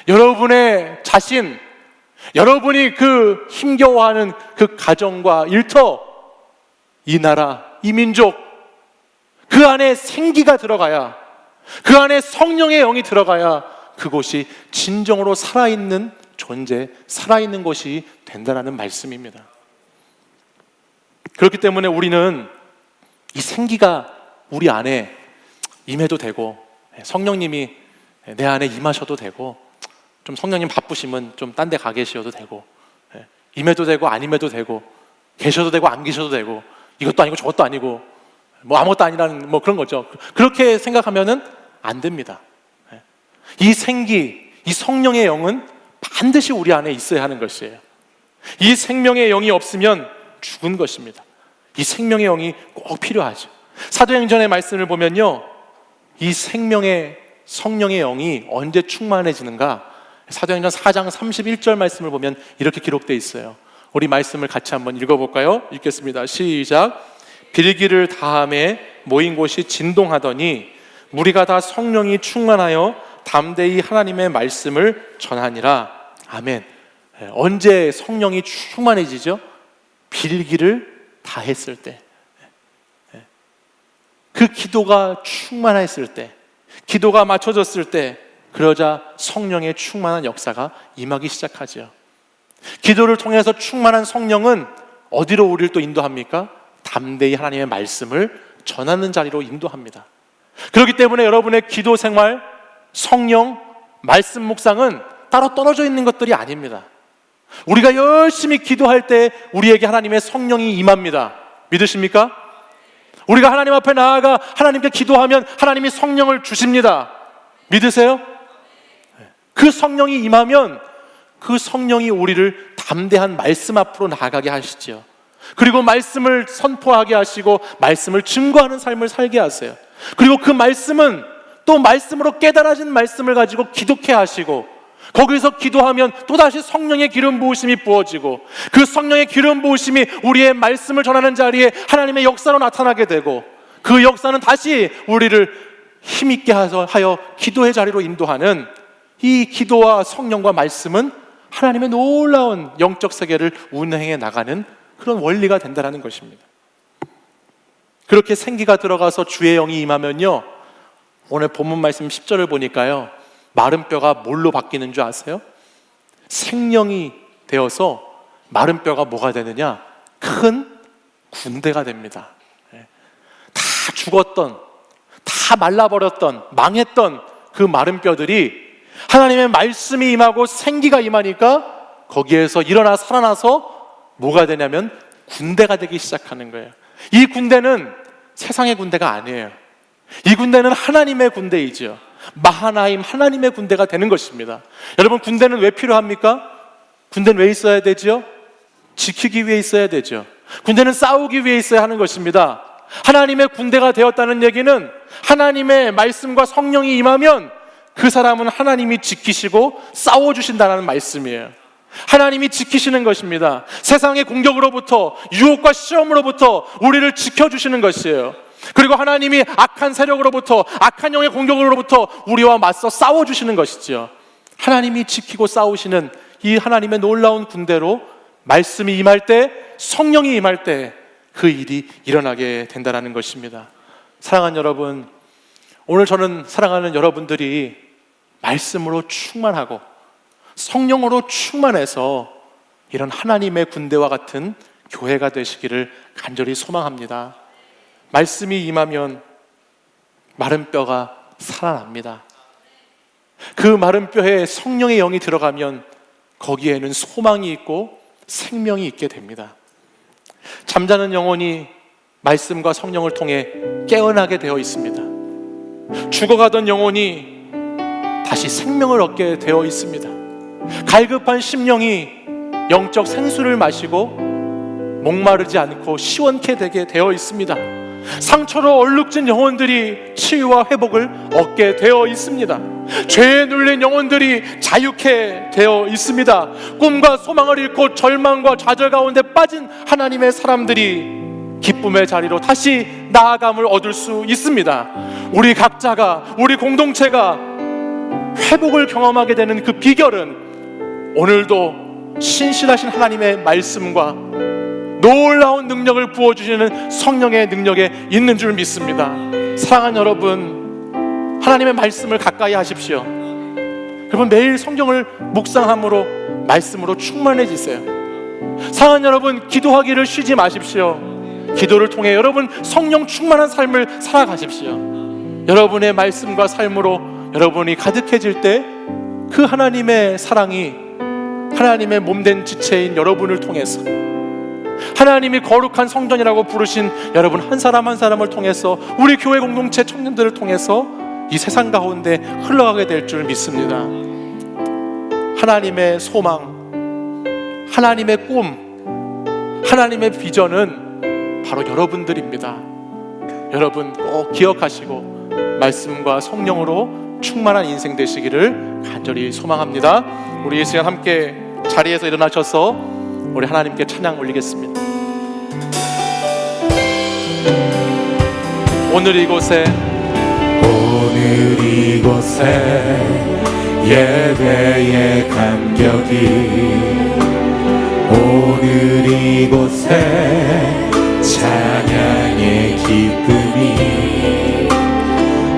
여러분의 자신, 여러분이 그 힘겨워하는 그 가정과 일터, 이 나라, 이 민족, 그 안에 생기가 들어가야, 그 안에 성령의 영이 들어가야 그곳이 진정으로 살아있는 존재, 살아있는 것이 된다는 말씀입니다. 그렇기 때문에 우리는 이 생기가 우리 안에 임해도 되고, 성령님이 내 안에 임하셔도 되고, 좀 성령님 바쁘시면 좀 딴 데 가 계셔도 되고, 임해도 되고 안 임해도 되고, 계셔도 되고 안 계셔도 되고, 이것도 아니고 저것도 아니고 뭐 아무것도 아니라는 뭐 그런 거죠. 그렇게 생각하면은 안 됩니다. 이 생기, 이 성령의 영은 반드시 우리 안에 있어야 하는 것이에요. 이 생명의 영이 없으면 죽은 것입니다. 이 생명의 영이 꼭 필요하죠. 사도행전의 말씀을 보면요, 이 생명의 성령의 영이 언제 충만해지는가? 사도행전 4장 31절 말씀을 보면 이렇게 기록되어 있어요. 우리 말씀을 같이 한번 읽어볼까요? 읽겠습니다. 시작. 빌기를 다함에 모인 곳이 진동하더니 무리가 다 성령이 충만하여 담대히 하나님의 말씀을 전하니라. 아멘. 언제 성령이 충만해지죠? 빌기를 다 했을 때, 그 기도가 충만했을 때, 기도가 맞춰졌을 때, 그러자 성령의 충만한 역사가 임하기 시작하죠. 기도를 통해서 충만한 성령은 어디로 우리를 또 인도합니까? 담대히 하나님의 말씀을 전하는 자리로 인도합니다. 그렇기 때문에 여러분의 기도 생활, 성령, 말씀 묵상은 따로 떨어져 있는 것들이 아닙니다. 우리가 열심히 기도할 때 우리에게 하나님의 성령이 임합니다. 믿으십니까? 우리가 하나님 앞에 나아가 하나님께 기도하면 하나님이 성령을 주십니다. 믿으세요? 그 성령이 임하면 그 성령이 우리를 담대한 말씀 앞으로 나아가게 하시죠. 그리고 말씀을 선포하게 하시고 말씀을 증거하는 삶을 살게 하세요. 그리고 그 말씀은 또 말씀으로 깨달아진 말씀을 가지고 기독해 하시고, 거기서 기도하면 또다시 성령의 기름 부으심이 부어지고, 그 성령의 기름 부으심이 우리의 말씀을 전하는 자리에 하나님의 역사로 나타나게 되고, 그 역사는 다시 우리를 힘있게 하여 기도의 자리로 인도하는, 이 기도와 성령과 말씀은 하나님의 놀라운 영적 세계를 운행해 나가는 그런 원리가 된다는 것입니다. 그렇게 생기가 들어가서 주의 영이 임하면요, 오늘 본문 말씀 10절을 보니까요, 마른 뼈가 뭘로 바뀌는 줄 아세요? 생명이 되어서 마른 뼈가 뭐가 되느냐? 큰 군대가 됩니다. 다 죽었던, 다 말라버렸던, 망했던 그 마른 뼈들이 하나님의 말씀이 임하고 생기가 임하니까 거기에서 일어나 살아나서 뭐가 되냐면 군대가 되기 시작하는 거예요. 이 군대는 세상의 군대가 아니에요. 이 군대는 하나님의 군대이죠. 마하나임, 하나님의 군대가 되는 것입니다. 여러분, 군대는 왜 필요합니까? 군대는 왜 있어야 되죠? 지키기 위해 있어야 되죠. 군대는 싸우기 위해 있어야 하는 것입니다. 하나님의 군대가 되었다는 얘기는 하나님의 말씀과 성령이 임하면 그 사람은 하나님이 지키시고 싸워주신다는 말씀이에요. 하나님이 지키시는 것입니다. 세상의 공격으로부터, 유혹과 시험으로부터 우리를 지켜주시는 것이에요. 그리고 하나님이 악한 세력으로부터, 악한 영의 공격으로부터 우리와 맞서 싸워주시는 것이지요. 하나님이 지키고 싸우시는 이 하나님의 놀라운 군대로 말씀이 임할 때, 성령이 임할 때 그 일이 일어나게 된다는 것입니다. 사랑하는 여러분, 오늘 저는 사랑하는 여러분들이 말씀으로 충만하고 성령으로 충만해서 이런 하나님의 군대와 같은 교회가 되시기를 간절히 소망합니다. 말씀이 임하면 마른 뼈가 살아납니다. 그 마른 뼈에 성령의 영이 들어가면 거기에는 소망이 있고 생명이 있게 됩니다. 잠자는 영혼이 말씀과 성령을 통해 깨어나게 되어 있습니다. 죽어가던 영혼이 다시 생명을 얻게 되어 있습니다. 갈급한 심령이 영적 생수를 마시고 목마르지 않고 시원케 되게 되어 있습니다. 상처로 얼룩진 영혼들이 치유와 회복을 얻게 되어 있습니다. 죄에 눌린 영혼들이 자유케 되어 있습니다. 꿈과 소망을 잃고 절망과 좌절 가운데 빠진 하나님의 사람들이 기쁨의 자리로 다시 나아감을 얻을 수 있습니다. 우리 각자가, 우리 공동체가 회복을 경험하게 되는 그 비결은 오늘도 신실하신 하나님의 말씀과 놀라운 능력을 부어주시는 성령의 능력에 있는 줄 믿습니다. 사랑하는 여러분, 하나님의 말씀을 가까이 하십시오. 여러분, 매일 성경을 묵상함으로 말씀으로 충만해지세요. 사랑하는 여러분, 기도하기를 쉬지 마십시오. 기도를 통해 여러분 성령 충만한 삶을 살아가십시오. 여러분의 말씀과 삶으로 여러분이 가득해질 때 그 하나님의 사랑이 하나님의 몸된 지체인 여러분을 통해서, 하나님이 거룩한 성전이라고 부르신 여러분 한 사람 한 사람을 통해서, 우리 교회 공동체 청년들을 통해서 이 세상 가운데 흘러가게 될 줄 믿습니다. 하나님의 소망, 하나님의 꿈, 하나님의 비전은 바로 여러분들입니다. 여러분 꼭 기억하시고 말씀과 성령으로 충만한 인생 되시기를 간절히 소망합니다. 우리 이 시간 함께 자리에서 일어나셔서 우리 하나님께 찬양 올리겠습니다. 오늘 이곳에 예배의 감격이, 오늘 이곳에 찬양의 기쁨이,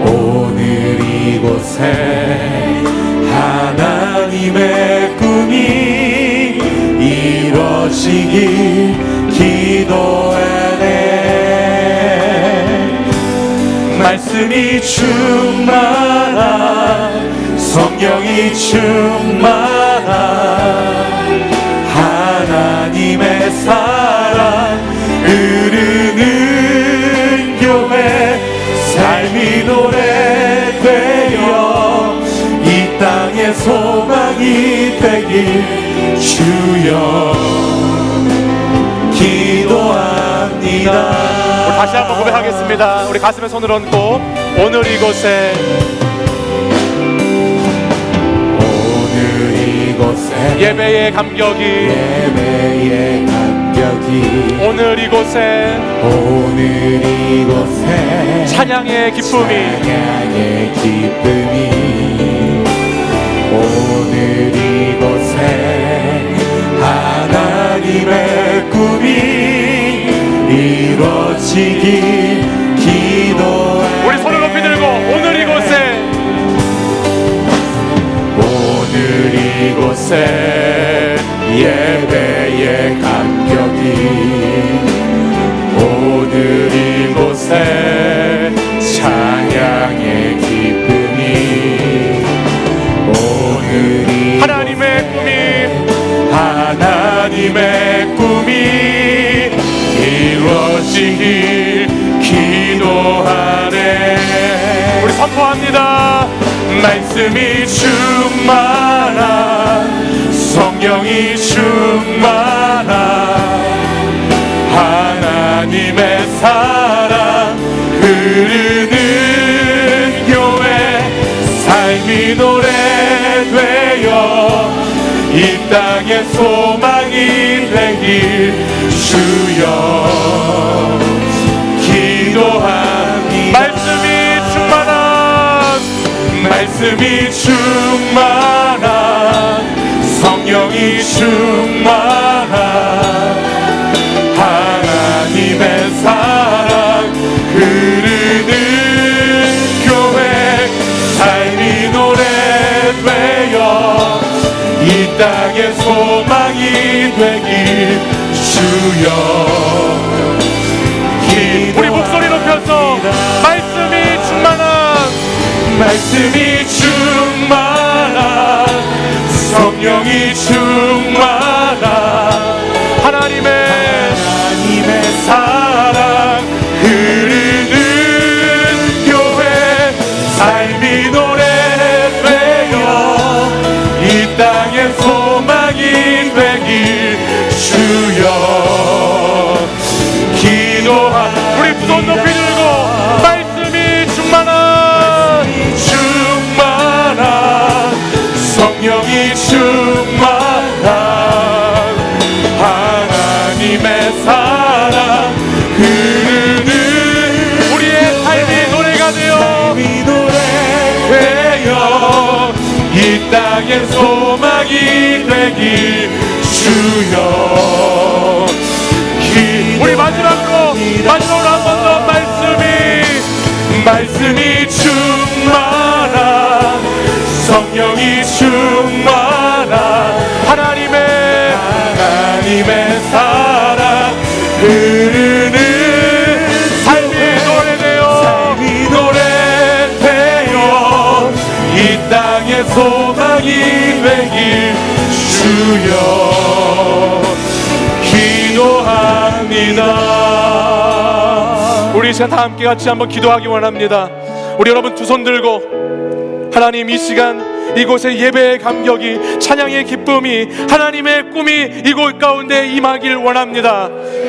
오늘 이곳에 하나님의 꿈이 이루어지길 기도하네. 말씀이 충만한, 성령이 충만한 하나님의 사랑 흐르는 교회, 삶이 노래되어 이 땅에 소망이 되길 주여 기도합니다. 우리 다시 한번 고백하겠습니다. 우리 가슴에 손을 얹고 오늘 이곳에, 예배의 감격이, 오늘 이곳에 찬양의 기쁨이, 오늘 이곳에 하나님의 꿈이 이루어지길 기도해. 우리 손을 높이 들고 오늘 이곳에, 오늘 이곳에 감격이 오늘 이곳에 찬양의 기쁨이 오늘이 하나님의 꿈이 이루어지길 기도하네. 우리 선포합니다. 말씀이 충만한 성령이 충만한 하나님의 사랑 흐르는 교회 삶이 노래되어 이 땅에 소망이 되길 주여 기도합니다. 말씀이 충만한 성령이 충만한 하나님의 사랑 흐르는 교회 삶이 노래되어 이 땅에 소망이 되길 주여. 우리 목소리 높여서 말씀이 충만한 성령이 충만한 하나님의 사랑 흐르는 교회 삶이 노래되어 이 땅에 소망이 되길 주여 기도하. 우리 두 손 높이 들고 말씀이 충만한 성령이 충만한 하나님의 사랑 흐르는 우리의 삶이 노래가 되어 이 땅에 소망이 되길 주여. 우리 마지막으로 한 번 더 말씀이 충만한 성령이 충만한 하나님의 사랑 흐르는 삶이 노래되어 이 땅에 소망이 되길 주여 기도합니다. 우리 이 시간 다 함께 같이 한번 기도하기 원합니다. 우리 여러분 두 손 들고 하나님 이 시간 이곳의 예배의 감격이 찬양의 기쁨이 하나님의 꿈이 이곳 가운데 임하길 원합니다.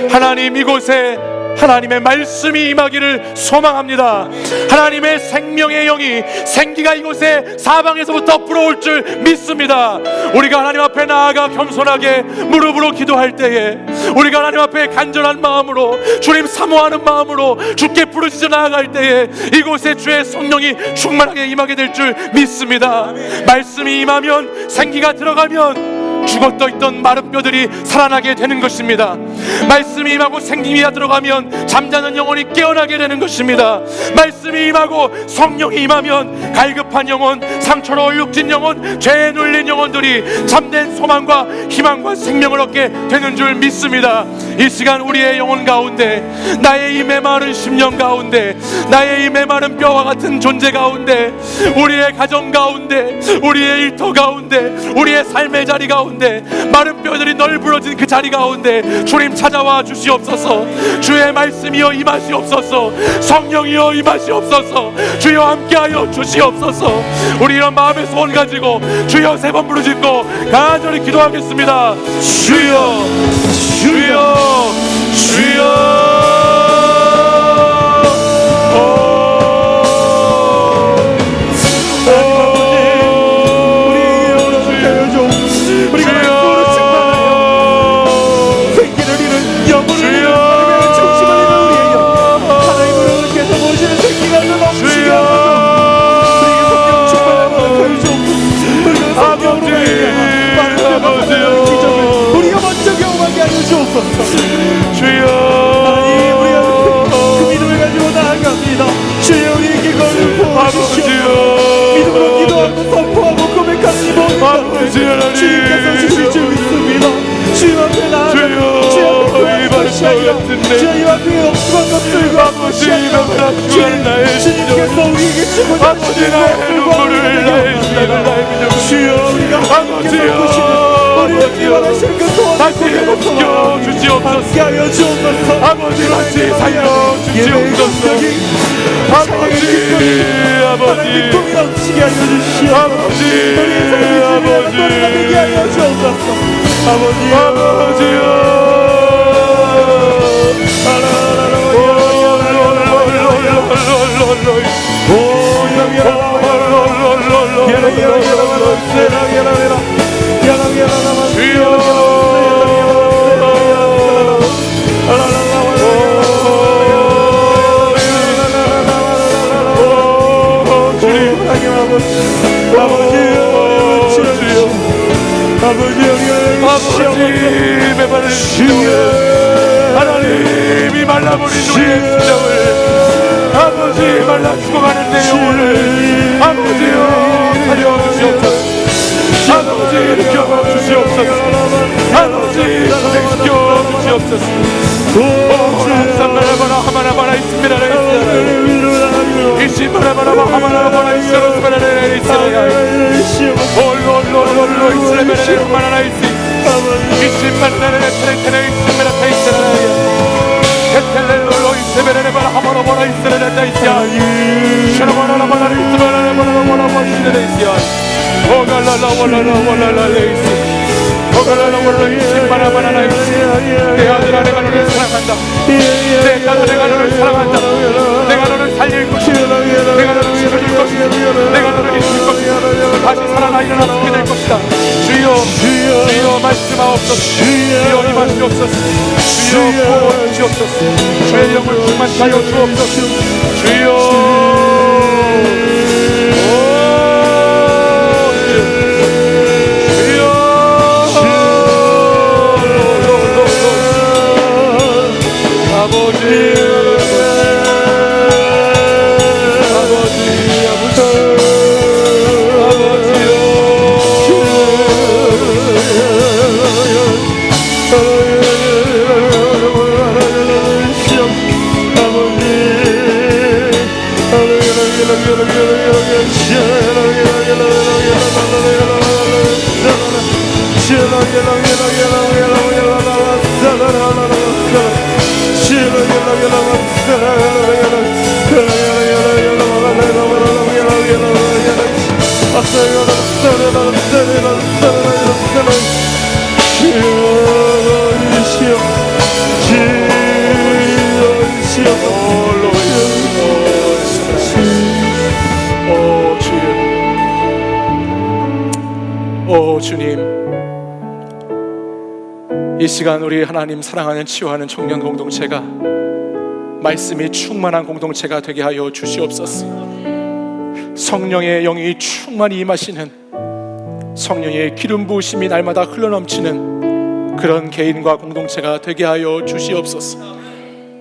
하나님 이곳에 하나님의 말씀이 임하기를 소망합니다. 하나님의 생명의 영이 생기가 이곳에 사방에서부터 불어올 줄 믿습니다. 우리가 하나님 앞에 나아가 겸손하게 무릎으로 기도할 때에 우리가 하나님 앞에 간절한 마음으로 주님 사모하는 마음으로 주께 부르짖어 나아갈 때에 이곳에 주의 성령이 충만하게 임하게 될 줄 믿습니다. 말씀이 임하면 생기가 들어가면 죽었던 있던 마른 뼈들이 살아나게 되는 것입니다. 말씀이 임하고 생기가 들어가면 잠자는 영혼이 깨어나게 되는 것입니다. 말씀이 임하고 성령이 임하면 갈급한 영혼, 상처로 얼룩진 영혼, 죄에 눌린 영혼들이 참된 소망과 희망과 생명을 얻게 되는 줄 믿습니다. 이 시간 우리의 영혼 가운데 나의 이 메마른 심령 가운데 나의 이 메마른 뼈와 같은 존재 가운데 우리의 가정 가운데 우리의 일터 가운데 우리의 삶의 자리 가운데 마른 뼈들이 널브러진 그 자리 가운데 주님 찾아와 주시옵소서. 주의 말씀이여 임하시옵소서. 성령이여 임하시옵소서. 주여 함께하여 주시옵소서. 우리 이런 마음의 소원 가지고 주여 세 번 부르짖고 간절히 기도하겠습니다. 주여 주여 주여. 주여 하나님 앞에 억수한 것들과 아버지 너무나 주하는 나의 주님께서 우리에게 주고자 아버지 나의 눈물을 나의 힘을 나의 믿음을 주여 우리가 하나님께서 보시는 우리에게 원하시는 그 다시 지켜주시옵소서. 함께하여 주옵소서. 아버지 다시 살려주시옵소서. 아버지 하나님 꿈이 넘치게 하여 주시옵소서. 아버지 우리의 삶이 주님의 노래가 되게 하여 주옵소서. 아버지여 아버지의 발을 하나님이 말라버린 우리의 심령을 아버지 말라 죽어가는 내 영혼을 아버지여 살려주시옵소서. 아버지 일으켜 주시옵소서. 아버지 소생시켜 주시옵소서. 오 삼바라바라 하마라바라 이스미라라 이시마라바라 하마라바라 이스라스바라라 이스라야 올로로로로 이스라베라라 하마라라 이시 이시마라라 테레테레 이스미라타 이스라야 텔텔렐로로 이스베라라 하마라바라 이스라다 이시야 샤라바라바라 이스바라바라바라 이스라야 오갈라라 월라라 월라라 레이시 오갈라라 월라 이시마라바라 이시 내 아들아 내가 너를 사랑한다. 내가 너를 사랑한다. 내가 너를 살릴 것이다. 내가 너를 지켜줄 것이다. 내가 너를 이끌 것이다. 다시 살아나 일어나 서게 될 것이다. 주여 주여 말씀하옵소서. 주여 임하시옵소서. 주여 구원하시옵소서. 주의 영을 충만케 하여 주옵소서. 주여 주님, 이 시간 우리 하나님 사랑하는 치유하는 청년 공동체가 말씀이 충만한 공동체가 되게 하여 주시옵소서. 성령의 영이 충만히 임하시는 성령의 기름 부으심이 날마다 흘러넘치는 그런 개인과 공동체가 되게 하여 주시옵소서.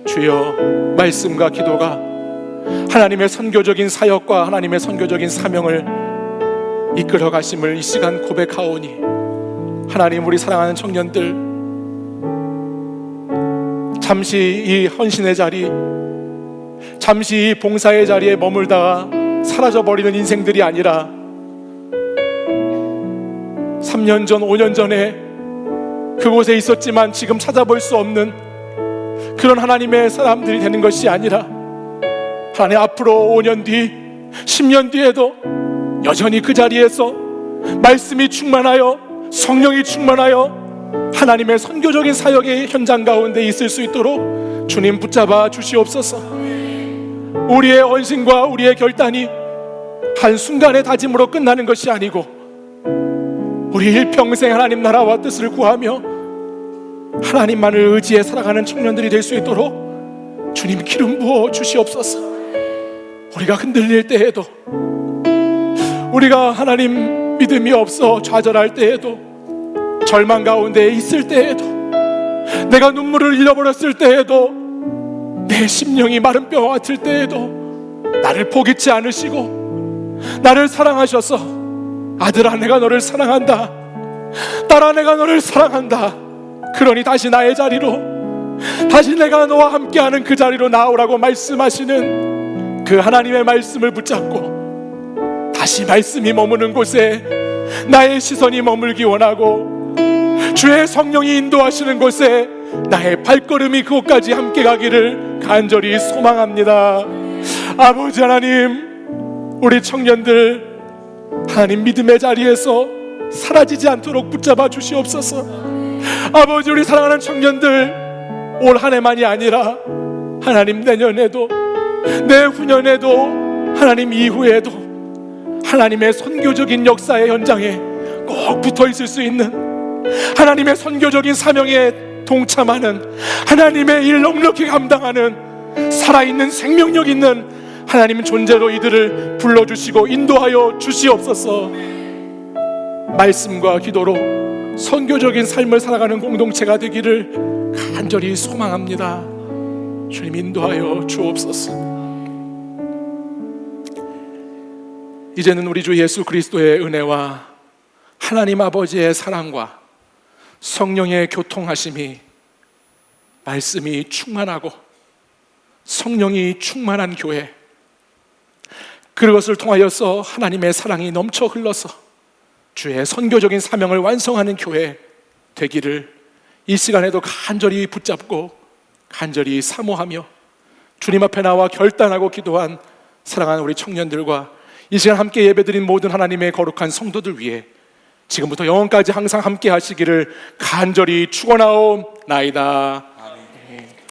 주여, 말씀과 기도가 하나님의 선교적인 사역과 하나님의 선교적인 사명을 이끌어 가심을 이 시간 고백하오니 하나님, 우리 사랑하는 청년들 잠시 이 헌신의 자리, 잠시 이 봉사의 자리에 머물다가 사라져버리는 인생들이 아니라 3년 전, 5년 전에 그곳에 있었지만 지금 찾아볼 수 없는 그런 하나님의 사람들이 되는 것이 아니라 하나님, 앞으로 5년 뒤, 10년 뒤에도 여전히 그 자리에서 말씀이 충만하여 성령이 충만하여 하나님의 선교적인 사역의 현장 가운데 있을 수 있도록 주님 붙잡아 주시옵소서. 우리의 헌신과 우리의 결단이 한순간의 다짐으로 끝나는 것이 아니고 우리 일평생 하나님 나라와 뜻을 구하며 하나님만을 의지해 살아가는 청년들이 될 수 있도록 주님 기름 부어 주시옵소서. 우리가 흔들릴 때에도, 우리가 하나님 믿음이 없어 좌절할 때에도, 절망 가운데 있을 때에도, 내가 눈물을 잃어버렸을 때에도, 내 심령이 마른 뼈와 같을 때에도 나를 포기치 않으시고 나를 사랑하셔서 아들아 내가 너를 사랑한다, 딸아 내가 너를 사랑한다, 그러니 다시 나의 자리로 다시 내가 너와 함께하는 그 자리로 나오라고 말씀하시는 그 하나님의 말씀을 붙잡고 다시 말씀이 머무는 곳에 나의 시선이 머물기 원하고 주의 성령이 인도하시는 곳에 나의 발걸음이 그곳까지 함께 가기를 간절히 소망합니다. 아버지 하나님, 우리 청년들 하나님 믿음의 자리에서 사라지지 않도록 붙잡아 주시옵소서. 아버지, 우리 사랑하는 청년들 올 한 해만이 아니라 하나님 내년에도 내후년에도 하나님 이후에도 하나님의 선교적인 역사의 현장에 꼭 붙어 있을 수 있는 하나님의 선교적인 사명에 동참하는 하나님의 일 넉넉히 감당하는 살아있는 생명력 있는 하나님 존재로 이들을 불러주시고 인도하여 주시옵소서. 말씀과 기도로 선교적인 삶을 살아가는 공동체가 되기를 간절히 소망합니다. 주님 인도하여 주옵소서. 이제는 우리 주 예수 그리스도의 은혜와 하나님 아버지의 사랑과 성령의 교통하심이, 말씀이 충만하고 성령이 충만한 교회, 그것을 통하여서 하나님의 사랑이 넘쳐 흘러서 주의 선교적인 사명을 완성하는 교회 되기를 이 시간에도 간절히 붙잡고 간절히 사모하며 주님 앞에 나와 결단하고 기도한 사랑하는 우리 청년들과 이 시간 함께 예배드린 모든 하나님의 거룩한 성도들 위해 지금부터 영원까지 항상 함께 하시기를 간절히 축원하옵나이다.